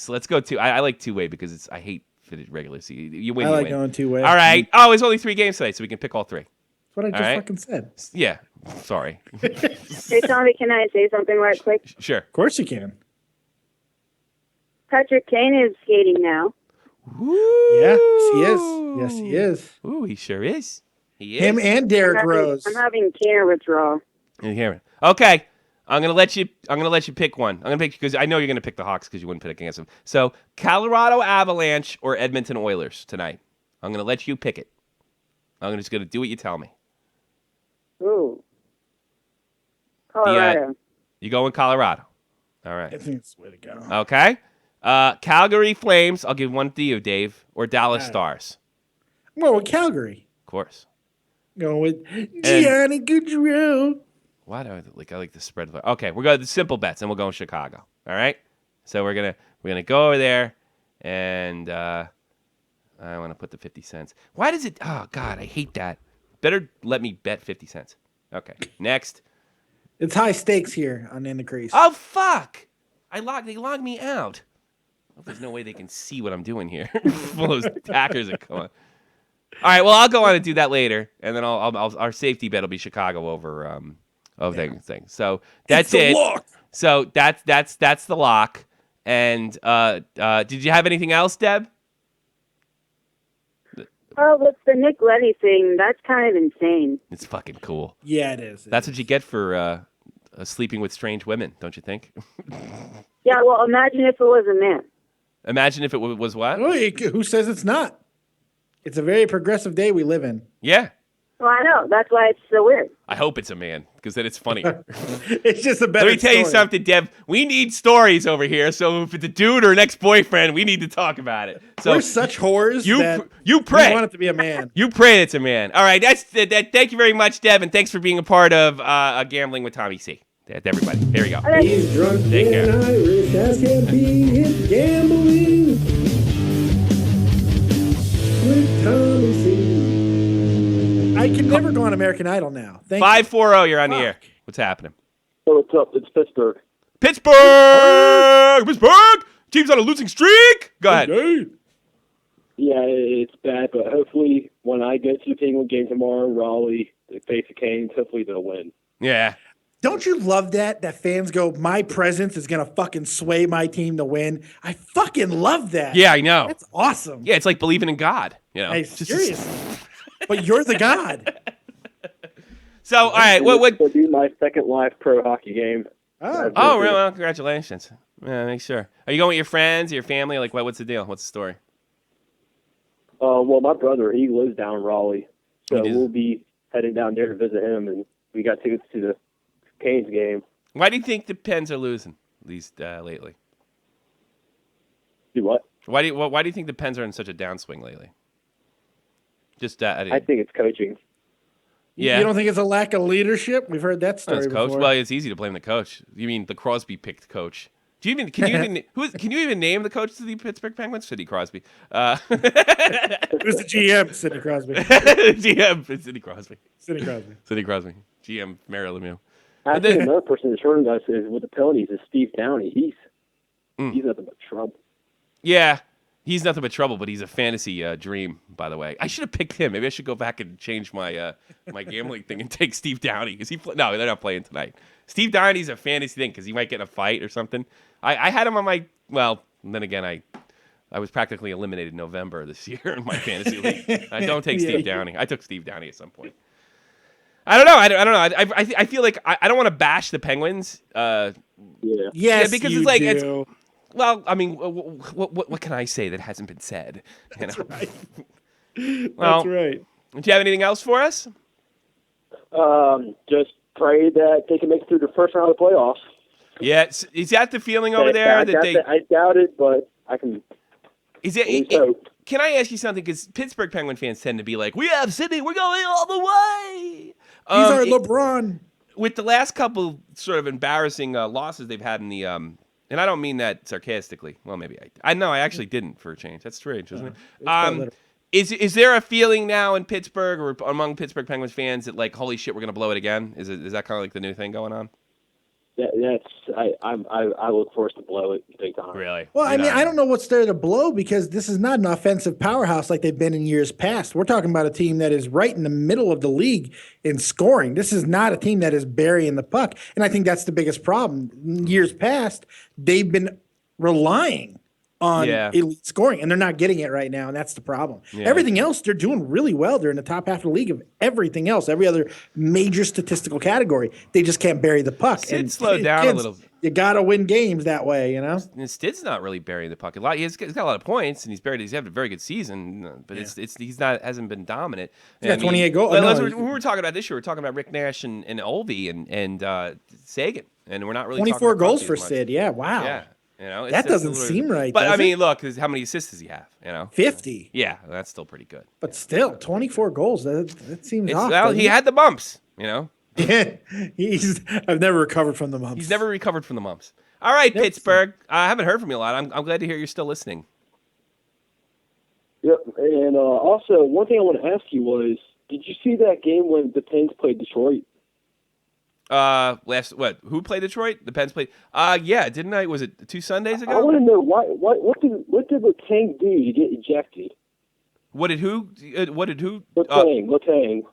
Let's go to. I like two-way because I hate fitted regular season. You win. I you like win. going 2-way. All right. Oh, it's only 3 games today, so we can pick all 3. That's what I just right. fucking said. Yeah. Sorry. Hey, Tommy, can I say something right quick? Sure. Of course you can. Patrick Kane is skating now. Ooh. Yeah, he is. Yes, he is. Ooh, he sure is. He is. Him and Derek Rose. I'm having Kane withdrawal. You hear me? Okay. I'm gonna let you pick one. I'm gonna pick because I know you're gonna pick the Hawks because you wouldn't pick against them. So Colorado Avalanche or Edmonton Oilers tonight. I'm gonna let you pick it. I'm just gonna do what you tell me. Ooh. Colorado. You go in Colorado. All right. I think it's the way to go. Okay. Calgary Flames. I'll give one to you, Dave, or Dallas All right. Stars. I'm going with Calgary. Of course. Going with Johnny Gaudreau. Why do I like the spread? Okay, we're going to the simple bets, and we'll go in Chicago. All right. So we're gonna go over there, and I want to put the 50 cents. Why does it? Oh God, I hate that. Better let me bet 50 cents. Okay. Next. It's high stakes here on In the Crease. Oh fuck! They logged me out. Well, there's no way they can see what I'm doing here. Full of those hackers that come on. All right. Well, I'll go on and do that later, and then our safety bet will be Chicago over thing. So that's it. Lock. So that's the lock. And did you have anything else, Deb? Oh, with the Nick Leddy thing, that's kind of insane. It's fucking cool. Yeah, it is. That's what you get for sleeping with strange women, don't you think? Yeah, well, imagine if it was a man. Imagine if it was what? Oh, who says it's not? It's a very progressive day we live in. Yeah. Well, I know. That's why it's so weird. I hope it's a man, because then it's funnier. It's just a better Let me tell you story. something, Deb. We need stories over here. So if it's a dude or an ex-boyfriend, we need to talk about it. So We're such whores that you we pray. want it to be a man. You pray it's a man. All right. That's that. Thank you very much, Deb, and thanks for being a part of Gambling with Tommy C. That's everybody. Here we go. He's drunk Take care. and Irish, ask him being it's gambling. With Tommy C. I can never go on American Idol now. Thank you. 540. You're on the Fuck. air. What's happening? Hey, what's up? It's Pittsburgh. Pittsburgh! Team's on a losing streak. Go ahead. Yeah, it's bad, but hopefully when I go to the Penguin game tomorrow, Raleigh, they face the Canes, hopefully they'll win. Yeah. Don't you love that fans go, my presence is going to fucking sway my team to win? I fucking love that. Yeah, I know. That's awesome. Yeah, it's like believing in God. You know, Hey, seriously. But you're the God. So, all right, what? It'll be my second live pro hockey game. Oh, Really? Well, congratulations. Yeah, make sure. Are you going with your friends, your family? Like, what's the deal? What's the story? Well, my brother, he lives down in Raleigh, so He does. we'll be heading down there to visit him, and we got tickets to the Canes game. Why do you think the Pens are losing, at least lately? Do what? Why do you think the Pens are in such a downswing lately? Just I think it's coaching. Yeah. You don't think it's a lack of leadership? We've heard that story That's coach. before. Well, it's easy to blame the coach. You mean the Crosby picked coach? Can you even name the coach to the Pittsburgh Penguins? Sidney Crosby. Who's the GM? Sidney Crosby. GM Sidney Crosby. Sidney Crosby. Sidney Crosby. GM Mario Lemieux. Actually, another person that's hurting us is with the penalties is Steve Downey. He's nothing but trouble. Yeah, he's nothing but trouble, but he's a fantasy dream, by the way. I should have picked him. Maybe I should go back and change my my gambling thing and take Steve Downey. Is he? No, they're not playing tonight. Steve Downey's a fantasy thing because he might get in a fight or something. I had him on my. Well, then again, I was practically eliminated in November this year in my fantasy league. I don't take Steve Downey. I took Steve Downey at some point. I don't know. I don't know. I feel like I don't want to bash the Penguins. Yeah. Yes, because you it's like do. it's. Well, I mean, what can I say that hasn't been said? You know? That's right. Well, That's right. Do you have anything else for us? Just pray that they can make it through the first round of the playoffs. Yeah, is that the feeling over there that they? I doubt it, but I can. Is it? hope. Can I ask you something? Because Pittsburgh Penguin fans tend to be like, "We have Sydney. We're going all the way." He's our LeBron. With the last couple sort of embarrassing losses they've had in the and I don't mean that sarcastically. Well, maybe I know I actually didn't for a change. That's strange, isn't it? Is there a feeling now in Pittsburgh or among Pittsburgh Penguins fans that like, holy shit, we're gonna blow it again? Is that kind of like the new thing going on? I look for us to blow it big time. Really? Well, I mean, I don't know what's there to blow because this is not an offensive powerhouse like they've been in years past. We're talking about a team that is right in the middle of the league in scoring. This is not a team that is burying the puck. And I think that's the biggest problem. In years past, they've been relying on elite scoring, and they're not getting it right now, and that's the problem. Yeah. Everything else, they're doing really well. They're in the top half of the league of everything else, every other major statistical category. They just can't bury the puck. Sid slowed down a little. You got to win games that way, you know? And Stid's not really burying the puck a lot. He's got a lot of points, and he's had a very good season, but he's not hasn't been dominant. He's got 28 goals. When we were talking about this year, we were talking about Rick Nash and Oldie and Sagan, and we're not really 24 talking about goals Crosby for as much. Sid. Yeah, wow. Yeah. You know, that doesn't seem right. But I does mean, it? look, how many assists does he have? You know, 50. Yeah, that's still pretty good. But still, 24 goals. That seems off. Well, he had the bumps. You know, I've never recovered from the mumps. He's never recovered from the mumps. All right, Pittsburgh. I haven't heard from you a lot. I'm glad to hear you're still listening. Yep, and also one thing I want to ask you was, did you see that game when the Pens played Detroit? Who played Detroit? The Pens played. Yeah, didn't I? Was it 2 Sundays ago? I want to know what did Letang do to get ejected? What did who? Letang.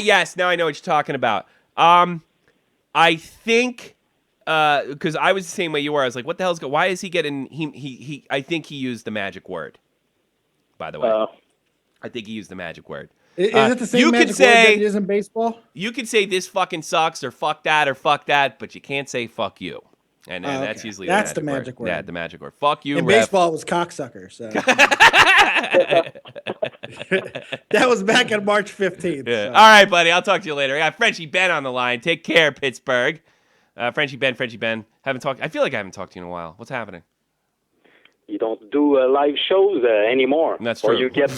Yes, now I know what you're talking about. I think because I was the same way you were. I was like, what the hell's why is he getting he I think he used the magic word. By the way. I think he used the magic word. Is it the same magic word that it is in baseball? You could say this fucking sucks or fuck that, but you can't say fuck you. And that's usually the magic word. Yeah, the magic word. Fuck you, in ref. baseball, it was cocksucker. So. That was back on March 15th. Yeah. So. All right, buddy. I'll talk to you later. I got Frenchie Ben on the line. Take care, Pittsburgh. Frenchie Ben. I feel like I haven't talked to you in a while. What's happening? You don't do live shows anymore. That's true. Or you get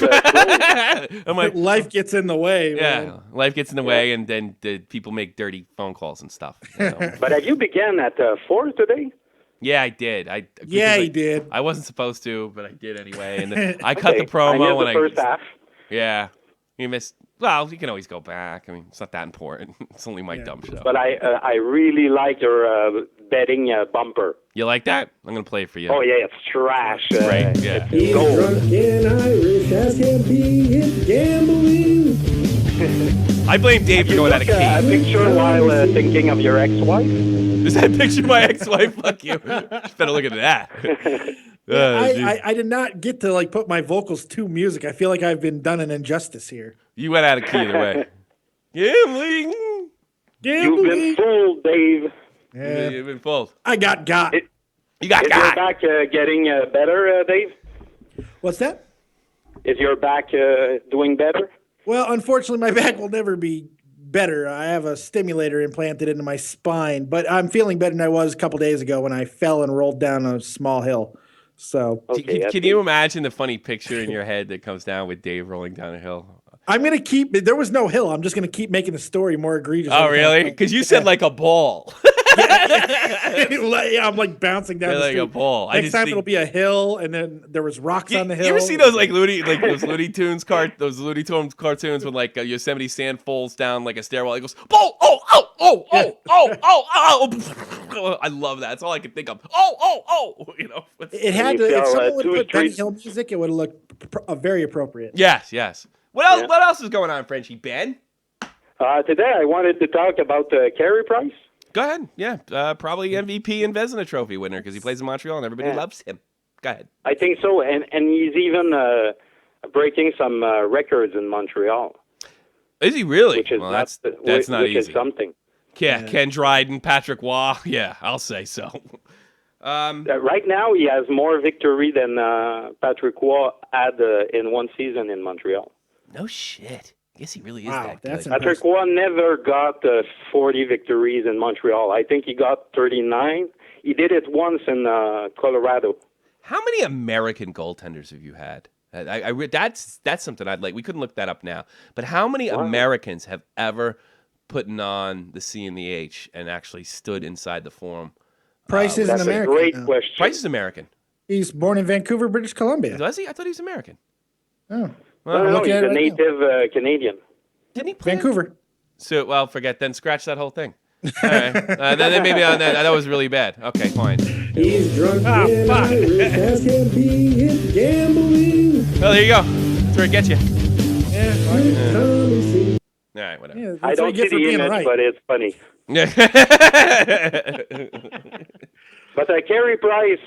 I'm like, life gets in the way. Yeah, man. life gets in the way, and then people make dirty phone calls and stuff. You know? But have you began at 4 today? Yeah, I did. He did. I wasn't supposed to, but I did anyway. And I cut the promo I missed the first half. Yeah, you missed. Well, you can always go back. I mean, it's not that important. It's only my dumb show. But I really like your betting bumper. You like that? I'm going to play it for you. Oh, yeah, it's trash. Great, yeah. He's drunk and Irish as can be. It's gambling. I blame Dave for going out of key. A picture while thinking of your ex-wife? Is that a picture of my ex-wife? Fuck you. Better look at that. I did not get to like put my vocals to music. I feel like I've been done an injustice here. You went out of key either way. Gambling. You've been fooled, Dave. Yeah. You've been fooled. I got. You got Is your back getting better, Dave? What's that? Is your back doing better? Well, unfortunately, my back will never be better. I have a stimulator implanted into my spine, but I'm feeling better than I was a couple days ago when I fell and rolled down a small hill. So, Okay, can you imagine the funny picture in your head that comes down with Dave rolling down a hill? I'm going to keep – there was no hill. I'm just going to keep making the story more egregious. Oh, really? Because you said like a ball. Yeah, I'm like bouncing down the like street. a ball. Next time it'll be a hill, and then there was rocks on the hill. You ever see those like those Looney Tunes cartoons when like Yosemite Sam falls down like a stairwell? It goes, oh. I love that. That's all I can think of. Oh. You know. It had to. If someone would put Benny Hill music, it would have looked very appropriate. Yes. What else? Yeah. What else is going on, Frenchie? Ben? Today I wanted to talk about Carey Price. Go ahead. Yeah, probably MVP and Vezina Trophy winner because he plays in Montreal and everybody loves him. Go ahead. I think so, and he's even breaking some records in Montreal. Is he really? Which is that's not which easy. Is something. Yeah, Ken Dryden, Patrick Waugh. Yeah, I'll say so. Right now, he has more victory than Patrick Waugh had in one season in Montreal. No shit. I guess he really is that good. Patrick Waugh never got 40 victories in Montreal. I think he got 39. He did it once in Colorado. How many American goaltenders have you had? That's something I'd like. We couldn't look that up now. But how many Americans have ever put on the C and the H and actually stood inside the forum? Price isn't That's American. A great question. Price is American. He's born in Vancouver, British Columbia. Was he? I thought he was American. Oh. Well, no, he's a native Canadian. Didn't he play Vancouver. So, well, forget. Then scratch that whole thing. All right. Then maybe that was really bad. Okay, fine. He's drunk and Irish as can be. It's gambling. Well, there you go. That's where it gets you. All right, whatever. Yeah, I don't see the image, but it's funny. But Carey Price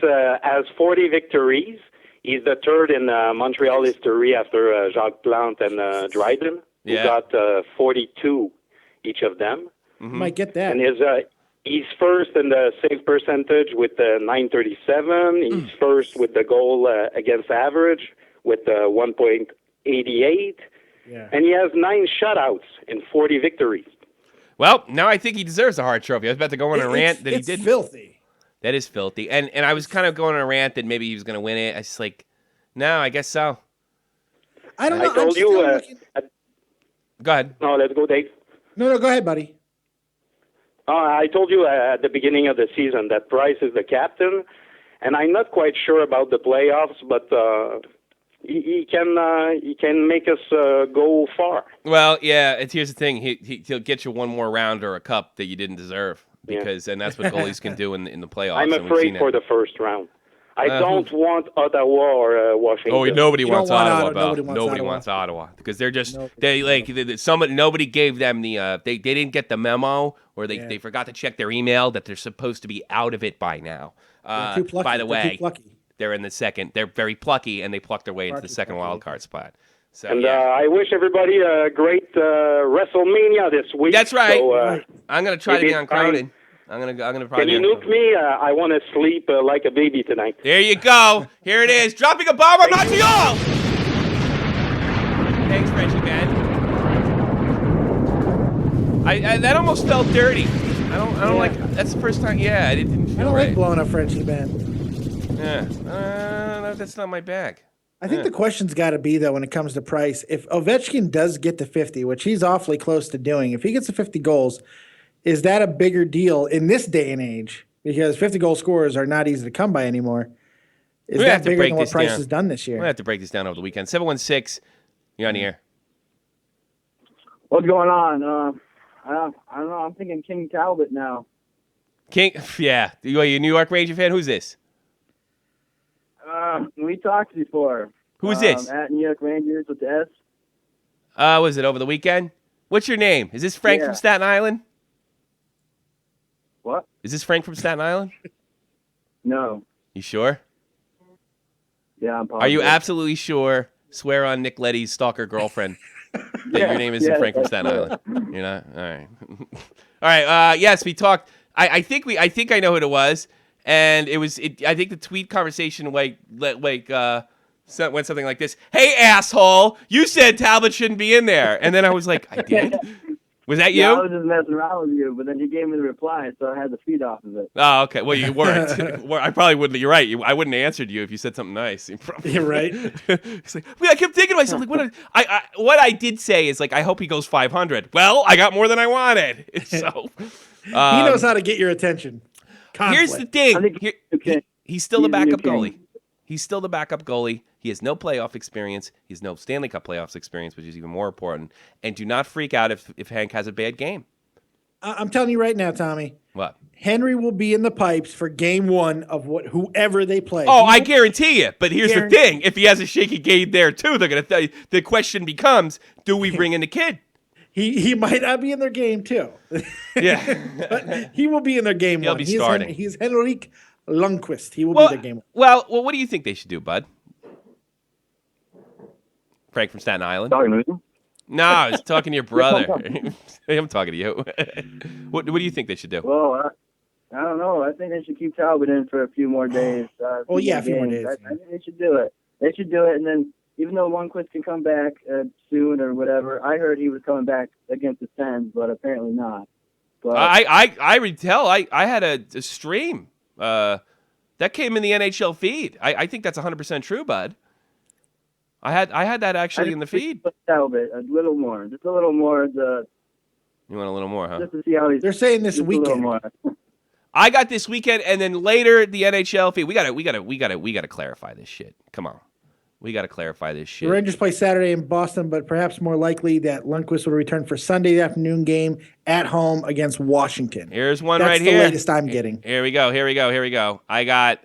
has 40 victories. He's the third in Montreal history after Jacques Plante and Dryden, who got 42 each of them. Mm-hmm. Might get that. And he's first in the save percentage with 937. He's first with the goal against average with 1.88. Yeah. And he has 9 shutouts in 40 victories. Well, now I think he deserves a Hart Trophy. I was about to go on a rant that he didn't. It's filthy. That is filthy. And I was kind of going on a rant that maybe he was going to win it. I was like, no, I guess so. I don't know. I told you. Go ahead. No, let's go, Dave. No, go ahead, buddy. I told you at the beginning of the season that Price is the captain, and I'm not quite sure about the playoffs, but he can make us go far. Well, yeah. Here's the thing: he'll get you one more round or a cup that you didn't deserve, and that's what goalies can do in the playoffs. I'm afraid for the first round. I don't want Ottawa or Washington. Oh, nobody wants Ottawa. Nobody wants Ottawa because they're just nobody gave them the they didn't get the memo or they forgot to check their email that they're supposed to be out of it by now. Too plucky. By the way, plucky. They're in the second. They're very plucky and they plucked their way into the second wild card spot. So, and I wish everybody a great WrestleMania this week. That's right. So, I'm gonna try to be on Cronin. I'm gonna probably. Can you nuke me? I want to sleep like a baby tonight. There you go. Here it is. Dropping a bomb on Montreal. Thanks, Frenchie man. I that almost felt dirty. I don't like. That's the first time. Yeah, it didn't feel I don't right. like blowing up Frenchie man. Yeah, that's not my bag. I think the question's got to be, though, when it comes to Price, if Ovechkin does get to 50, which he's awfully close to doing, if he gets to 50 goals, is that a bigger deal in this day and age? Because 50-goal scorers are not easy to come by anymore. Is that bigger than what Price has done this year? We'll have to break this down over the weekend. 716, you're on the air. What's going on? I don't know. I'm thinking King Talbot now. King, yeah. Are you a New York Ranger fan? Who's this? We talked before. Who's this? At New York Rangers with the S. Was it over the weekend? What's your name? Is this Frank from Staten Island? What? Is this Frank from Staten Island? No. You sure? Yeah, I'm positive. Are you absolutely sure? Swear on Nick Leddy's stalker girlfriend that your name isn't Frank from Staten Island. You're not? All right. All right. Yes, we talked. I think I know who it was, and it was. I think the tweet conversation went something like this: "Hey asshole, you said Talbot shouldn't be in there," and then I was like, "I did." Was that you? Yeah, I was just messing around with you, but then you gave me the reply, so I had to feed off of it. Oh, okay. Well, you weren't. I probably wouldn't. You're right. I wouldn't have answered you if you said something nice. You're right. It's like, I kept thinking to myself, like, what I did say is, like, I hope he goes 500. Well, I got more than I wanted. So he knows how to get your attention. Conflict. Here's the thing. He's still the backup goalie. He's still the backup goalie. He has no playoff experience. He has no Stanley Cup playoffs experience, which is even more important. And do not freak out if Hank has a bad game. I'm telling you right now, Tommy. What? Henry will be in the pipes for game one of whoever they play. Oh, I guarantee you. But here's the thing. If he has a shaky game there, too, they're going to tell you. The question becomes, do we bring in the kid? He might not be in their game, too. Yeah. But he will be in their game He'll one. be starting. He's Henrik Lundqvist. He will be their game one. Well, what do you think they should do, bud? Frank from Staten Island? Talking to me? No, I was talking to your brother. I'm talking to you. What do you think they should do? Well, I don't know. I think they should keep Talbot in for a few more days. A few more days. I think they should do it. They should do it, and then even though Lundqvist can come back soon or whatever, I heard he was coming back against the Sens, but apparently not. But I would tell. I had a stream that came in the NHL feed. I think that's 100% true, bud. I had that actually in the feed. Talbot, a little more, just a little more. You want a little more, huh? Just to see how he's. They're saying this weekend. I got this weekend, and then later the NHL feed. We gotta clarify this shit. Come on, we gotta clarify this shit. The Rangers play Saturday in Boston, but perhaps more likely that Lundqvist will return for Sunday afternoon game at home against Washington. Here's one That's right the here. latest I'm getting. Here we go. I got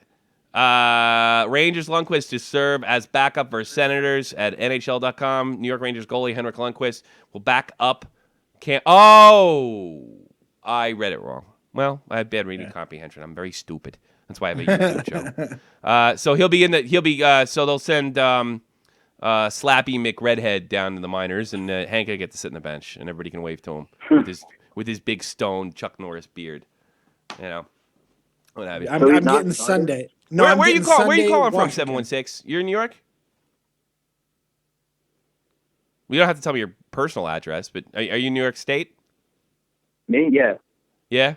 Rangers Lundqvist to serve as backup for Senators at NHL.com. New York Rangers goalie Henrik Lundqvist will back up. I read it wrong. Well, I have bad reading comprehension. I'm very stupid. That's why I have a YouTube show. So he'll be. So they'll send Slappy McRedhead down to the minors, and Hank will get to sit on the bench, and everybody can wave to him with his big stone Chuck Norris beard. You know, what have you? I'm getting Sunday. No, where are you calling? Where are you calling Washington. from? 716. You're in New York. We don't have to tell me your personal address, but are you in New York State? Me, yeah. Yeah.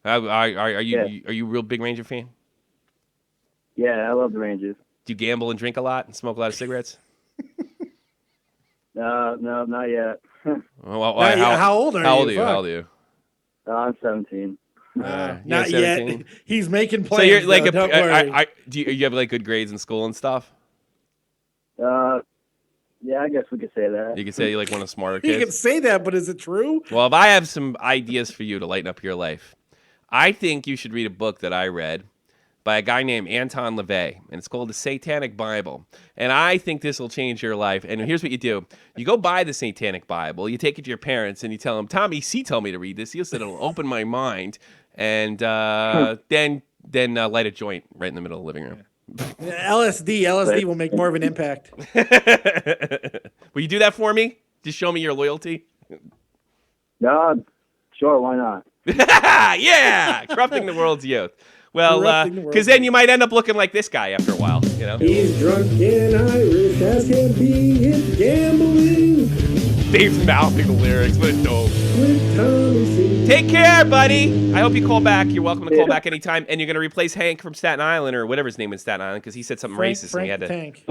Are you a real big Ranger fan? Yeah, I love the Rangers. Do you gamble and drink a lot and smoke a lot of cigarettes? No, not yet. How old are you? How old are you? I'm 17. Not yet. He's making plans. So you're like don't worry. do you have like good grades in school and stuff? Yeah, I guess we could say that. You could say you're like one of the smarter kids. You can say that, but is it true? Well, if I have some ideas for you to lighten up your life, I think you should read a book that I read by a guy named Anton LaVey, and it's called The Satanic Bible. And I think this will change your life. And here's what you do. You go buy the Satanic Bible, you take it to your parents, and you tell them, Tommy C told me to read this. He said it'll open my mind. And then light a joint right in the middle of the living room. LSD will make more of an impact. Will you do that for me? Just show me your loyalty. No, sure, why not? Yeah, corrupting the world's youth. Well, because then you might end up looking like this guy after a while, you know. He's drunk and Irish as can be. It's gambling. Dave's mouthing the lyrics. What a dope. With Tommy C. Take care, buddy. I hope you call back. You're welcome to call back anytime. And you're going to replace Hank from Staten Island or whatever his name is, Staten Island, because he said something racist. Frank and he had to. Tank.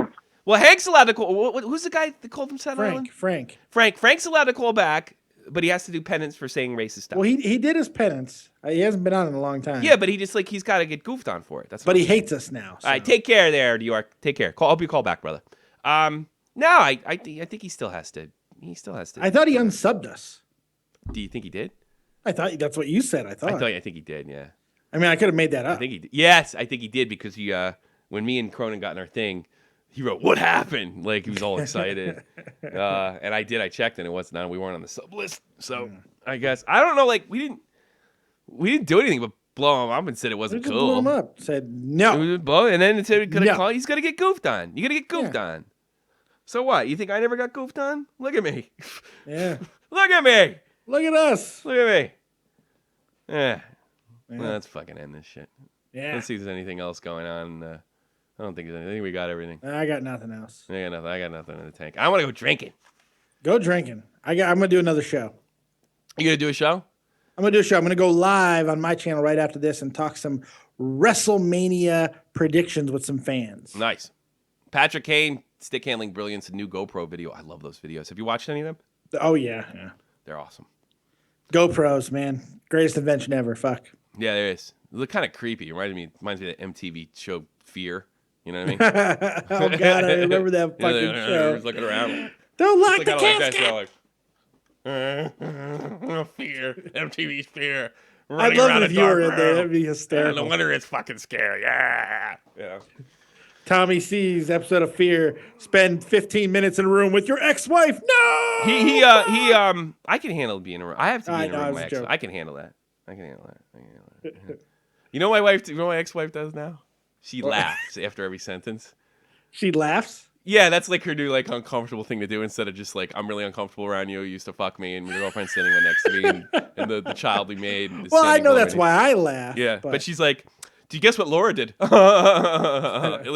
Well, Hank's allowed to call. Who's the guy that called from Staten Island? Frank. Frank's allowed to call back, but he has to do penance for saying racist stuff. Well, he did his penance. He hasn't been on in a long time. Yeah, but he's got to get goofed on for it. That's. But he hates us now. So. All right, take care there, New York. Take care. Take care. Hope you call back, brother. No, I think he still has to. He still has to. I thought he unsubbed us. Do you think he did? I thought that's what you said. I I think he did. Yeah. I mean, I could have made that up. I think he did. Yes, I think he did because he when me and Cronin got in our thing, he wrote "What happened?" Like he was all excited. And I did. I checked and it wasn't on. We weren't on the sub list. So I guess I don't know. Like we didn't do anything but blow him up and said it wasn't cool. Blew him up. Said no. And then it said he's gonna get goofed on. You're gonna get goofed on. So what? You think I never got goofed on? Look at me. Yeah. Look at me. Look at us. Look at me. Yeah. Well, let's fucking end this shit. Yeah. Let's see if there's anything else going on. I don't think there's anything. I think we got everything. I got nothing else. I got nothing in the tank. I want to go drinking. Go drinking. I'm gonna do another show. You gonna do a show? I'm gonna do a show. I'm gonna go live on my channel right after this and talk some WrestleMania predictions with some fans. Nice. Patrick Kane, stick handling brilliance, a new GoPro video. I love those videos. Have you watched any of them? Oh yeah. They're awesome. GoPros, man, greatest invention ever. Fuck. Yeah, there is. They look kind of creepy. It reminds me of the MTV show Fear. You know what I mean? Oh God, I remember that fucking show. Just looking around. Don't lock the casket. Fear. MTV's Fear. I'd love it if you were in there. That'd be hysterical. No wonder it's fucking scary. Yeah. Tommy C's episode of Fear. Spend 15 minutes in a room with your ex-wife. No. He I can handle being in a room. I have to be in a room with my ex. I can handle that. You know my ex-wife does now? She laughs after every sentence. She laughs? Yeah, that's like her new like uncomfortable thing to do instead of just like I'm really uncomfortable around you. You used to fuck me, and your girlfriend's sitting right next to me, and the child we made. Well, I know that's why I laugh. Yeah, but she's like, do you guess what Laura did? Like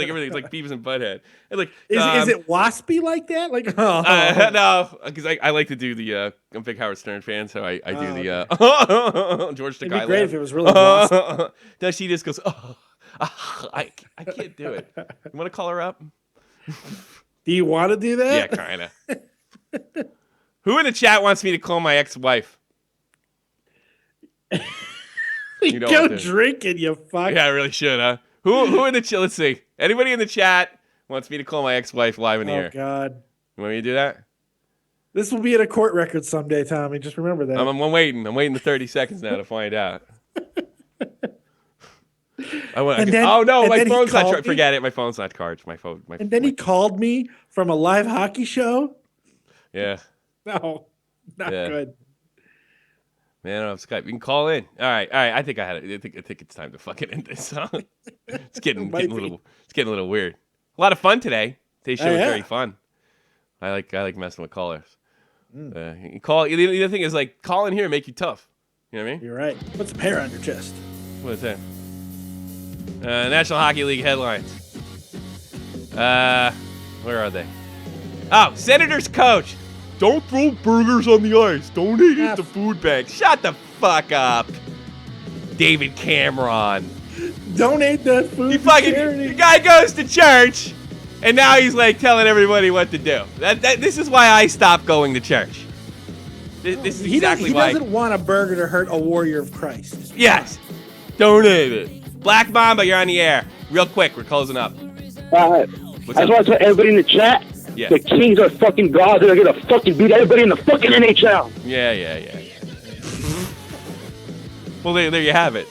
everything's like Beavis and Butthead. And like, is it waspy like that? Like, no, because I like to do the. I'm a big Howard Stern fan, so I do the George Takei. It'd be great if it was really waspy. No, she just goes, I can't do it. You want to call her up? Do you want to do that? Yeah, kind of. Who in the chat wants me to call my ex-wife? You go drinking, you fuck. Yeah, I really should, huh? Who in the chat? Let's see. Anybody in the chat wants me to call my ex-wife live in the air? Oh, God. You want me to do that? This will be in a court record someday, Tommy. Just remember that. I'm waiting. I'm waiting the 30 seconds now to find out. My phone's not charged. Forget it. My phone's not charged. And then he called me from a live hockey show? Yeah. No, not good. Man, I don't have Skype. You can call in. All right. I think I think it's time to fucking end this. It's getting a little weird. A lot of fun today. Today's show was very fun. I like messing with callers. You call. The other thing is like call in here and make you tough. You know what I mean? You're right. What's the hair on your chest? What is that? National Hockey League headlines. Where are they? Oh, Senators coach. Don't throw burgers on the ice. Donate it to food banks. Shut the fuck up. David Cameron. Donate that food to charity. The guy goes to church, and now he's like telling everybody what to do. This is why I stopped going to church. This is exactly why. He doesn't want a burger to hurt a warrior of Christ. Yes. Donate it. Black Mamba, you're on the air. Real quick, we're closing up. I just want to tell everybody in the chat, yeah. The Kings are fucking gods. They're going to fucking beat everybody in the fucking NHL. Yeah. Well, there you have it.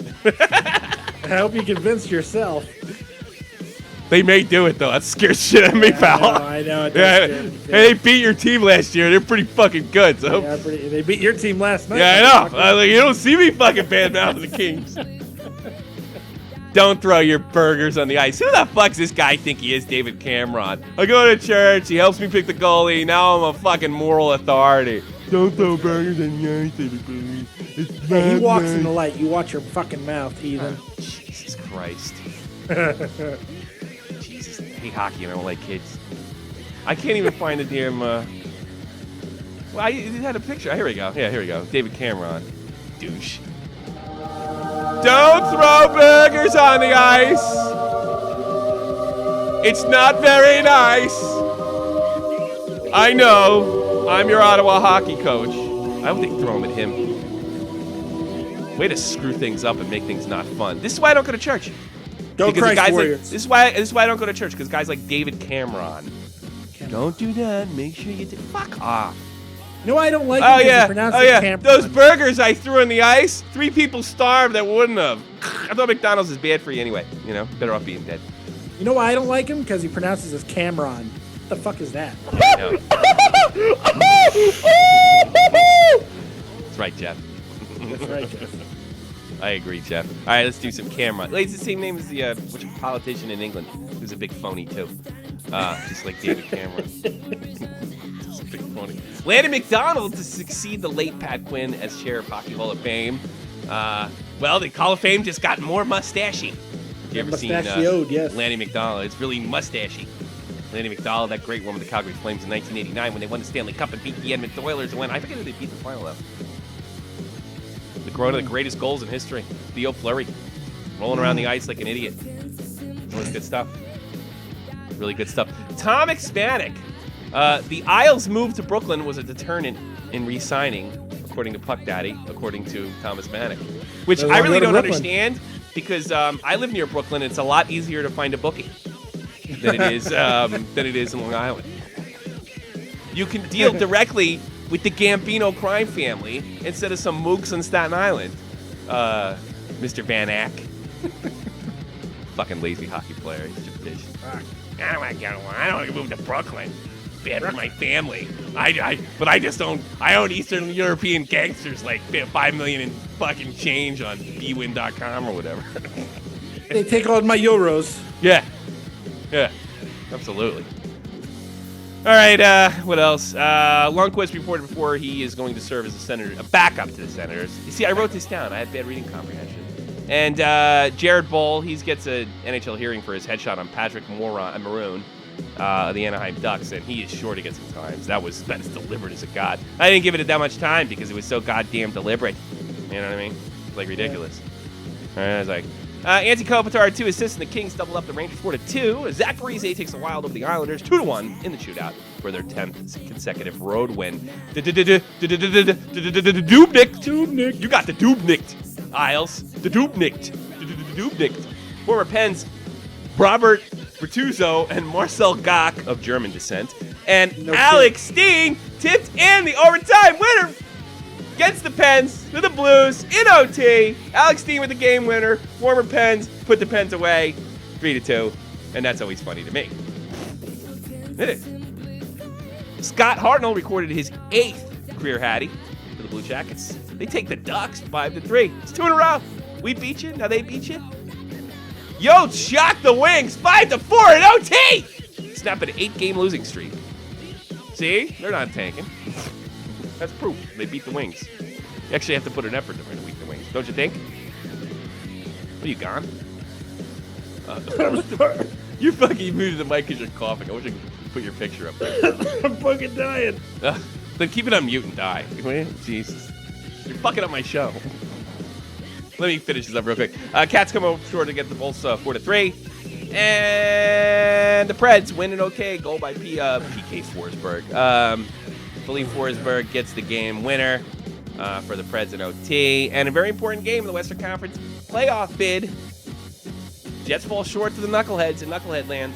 I hope you convinced yourself. They may do it, though. That scares shit out of me, pal. I know. It does scare me. Hey, they beat your team last year. They're pretty fucking good. So. Yeah, they beat your team last night. Yeah, I know. You don't see me fucking badmouthing the Kings. Don't throw your burgers on the ice. Who the fuck's this guy think he is, David Cameron? I go to church. He helps me pick the goalie. Now I'm a fucking moral authority. Don't throw burgers on the ice, David. Hey, he walks in the light. You watch your fucking mouth, heathen. Jesus Christ. Jesus. I hate hockey and I don't like kids. I can't even find the damn... Well, I had a picture. Here we go. Yeah, here we go. David Cameron. Douche. Don't throw burgers on the ice. It's not very nice. I know. I'm your Ottawa hockey coach. I don't think throw them at him. Way to screw things up and make things not fun. This is why I don't go to church. Go Christ Warriors. This is why I don't go to church, because guys like David Cameron. Don't do that. Make sure you fuck off. You know why I don't like Oh, him? 'Cause he yeah. pronounces Oh, yeah. Cameron. Those burgers I threw in the ice, 3 people starved that wouldn't have. I thought McDonald's is bad for you anyway. You know, better off being dead. You know why I don't like him? Because he pronounces his Cameron. What the fuck is that? I know. That's right, Jeff. That's right, Jeff. I agree, Jeff. All right, let's do some camera. It's the same name as the politician in England who's a big phony, too. Just like David Cameron. Just a big phony. Landon McDonald to succeed the late Pat Quinn as chair of Hockey Hall of Fame. Well, the Hall of Fame just got more mustachy. Have you ever seen yes. Lanny McDonald? It's really mustachy. Lanny McDonald, that great one with the Calgary Flames in 1989 when they won the Stanley Cup and beat the Edmonton Oilers and went. I forget who they beat the final of. One of the greatest goals in history. Theo Fleury. Rolling around the ice like an idiot. Really good stuff. Really good stuff. Tom Hispanic. The Isles move to Brooklyn was a deterrent in re-signing, according to Puck Daddy, according to Tom Hispanic. Which I really don't understand because I live near Brooklyn. It's a lot easier to find a bookie than it is in Long Island. You can deal directly with the Gambino crime family instead of some mooks on Staten Island. Mr. Van Ack. Fucking lazy hockey player. He's just a bitch. I don't want to move to Brooklyn. Bad for my family. But I just don't. I own Eastern European gangsters like $5 million in fucking change on bwin.com or whatever. They take all my euros. Yeah, absolutely. All right, what else? Lundqvist reported before he is going to serve as a backup to the Senators. You see, I wrote this down. I had bad reading comprehension. And Jared Boll, he gets an NHL hearing for his headshot on Patrick Maroon of the Anaheim Ducks, and he is sure to get some times. That is deliberate as a god. I didn't give it that much time because it was so goddamn deliberate. You know what I mean? It's like ridiculous. All right, I was like, Antti Kopitar 2 assists, and the Kings double up the Rangers 4-2. Zach Parise takes the Wild over the Islanders 2-1 in the shootout for their 10th consecutive road win. Dubnik. You got the Dubnicked, Isles. The Dubnicked. Former Pens Robert Bertuzzo and Marcel Gock of German descent. And Alex Steen tipped in the overtime winner against the Pens to the Blues in OT. Alex Steen with the game winner. Former Pens put the Pens away 3-2. And that's always funny to me. It is. Scott Hartnell recorded his 8th career hattie for the Blue Jackets. They take the Ducks 5-3. It's 2 in a row. We beat you. Now they beat you. Yo, shock the Wings 5-4 in OT. Snap an 8-game losing streak. See? They're not tanking. That's proof. They beat the Wings. You actually have to put an effort to beat the Wings, don't you think? What, are you gone? You fucking muted the mic because you're coughing. I wish I could put your picture up there. I'm fucking dying. Then keep it on mute and die. Jesus. You're fucking up my show. Let me finish this up real quick. Cats come over short to get the Bulls 4-3. And the Preds win an okay goal by PK Forsberg. Philippe Forsberg gets the game winner for the Preds in OT. And a very important game in the Western Conference playoff bid. Jets fall short to the Knuckleheads in Knucklehead land,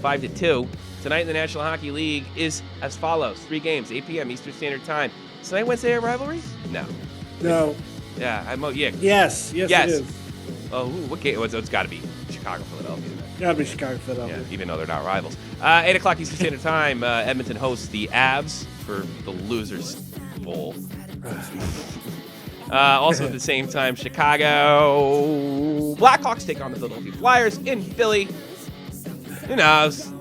5-2. Tonight in the National Hockey League is as follows. 3 games, 8 p.m. Eastern Standard Time. Tonight, Wednesday rivalries? No. Yeah, Yes, it is. Oh, what game? It's got to be Chicago, Philadelphia. Gotta be Chicago, Philadelphia. Yeah, even though they're not rivals. 8 o'clock Eastern Standard Time, Edmonton hosts the Avs for the Losers Bowl. Also at the same time, Chicago Blackhawks take on the Philadelphia Flyers in Philly. Who knows?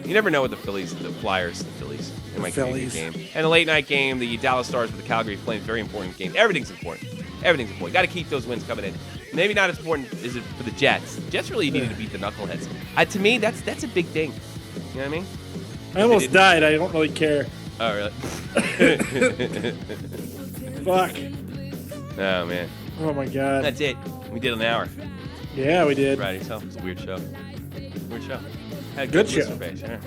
You never know with the Phillies, the Flyers, the Phillies. It might be a good game. And a late night game, the Dallas Stars with the Calgary Flames. Very important game. Everything's important. Got to keep those wins coming in. Maybe not as important as it for the Jets. The Jets really needed to beat the Knuckleheads. To me, that's a big thing. You know what I mean? I almost died. I don't really care. Oh, really? Fuck. Oh, man. Oh, my God. That's it. We did an hour. Yeah, we did. Right, yourself. It's a weird show. Had a good show. Base, yeah.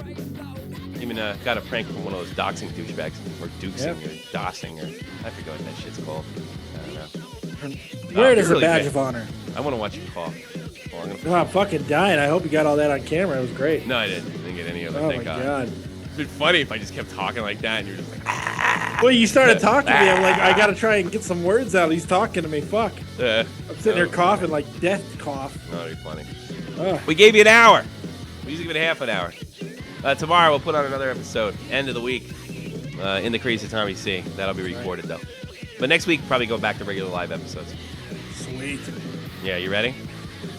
Even got a prank from one of those doxing douchebags, or dukesing, or dossing, or I forget what that shit's called. I don't know. Wear it as a badge of honor. I want to watch you cough. I'm fucking dying. I hope you got all that on camera. It was great. No, I didn't. I didn't get any of it. Oh, Thank my God. God. It'd be funny if I just kept talking like that and you're just like, ah! Well, you started talking to me. I'm like, I gotta try and get some words out. He's talking to me. Fuck. I'm sitting here coughing like death cough. Oh, you're funny. Oh. We gave you an hour. We usually give it half an hour. Tomorrow we'll put on another episode. End of the week. In the Crazy Tommy C. That'll be recorded though. But next week probably go back to regular live episodes. Sweet. Yeah, you ready?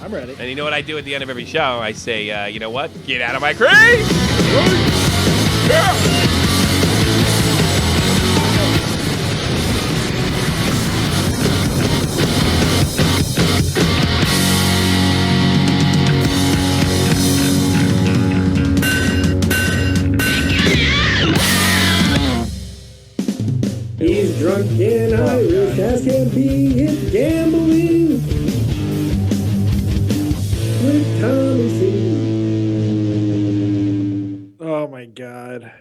I'm ready. And you know what I do at the end of every show? I say, you know what? Get out of my craze! Yeah. He's drunk and Irish as can be. It's gambling with Tommy C. Oh my god.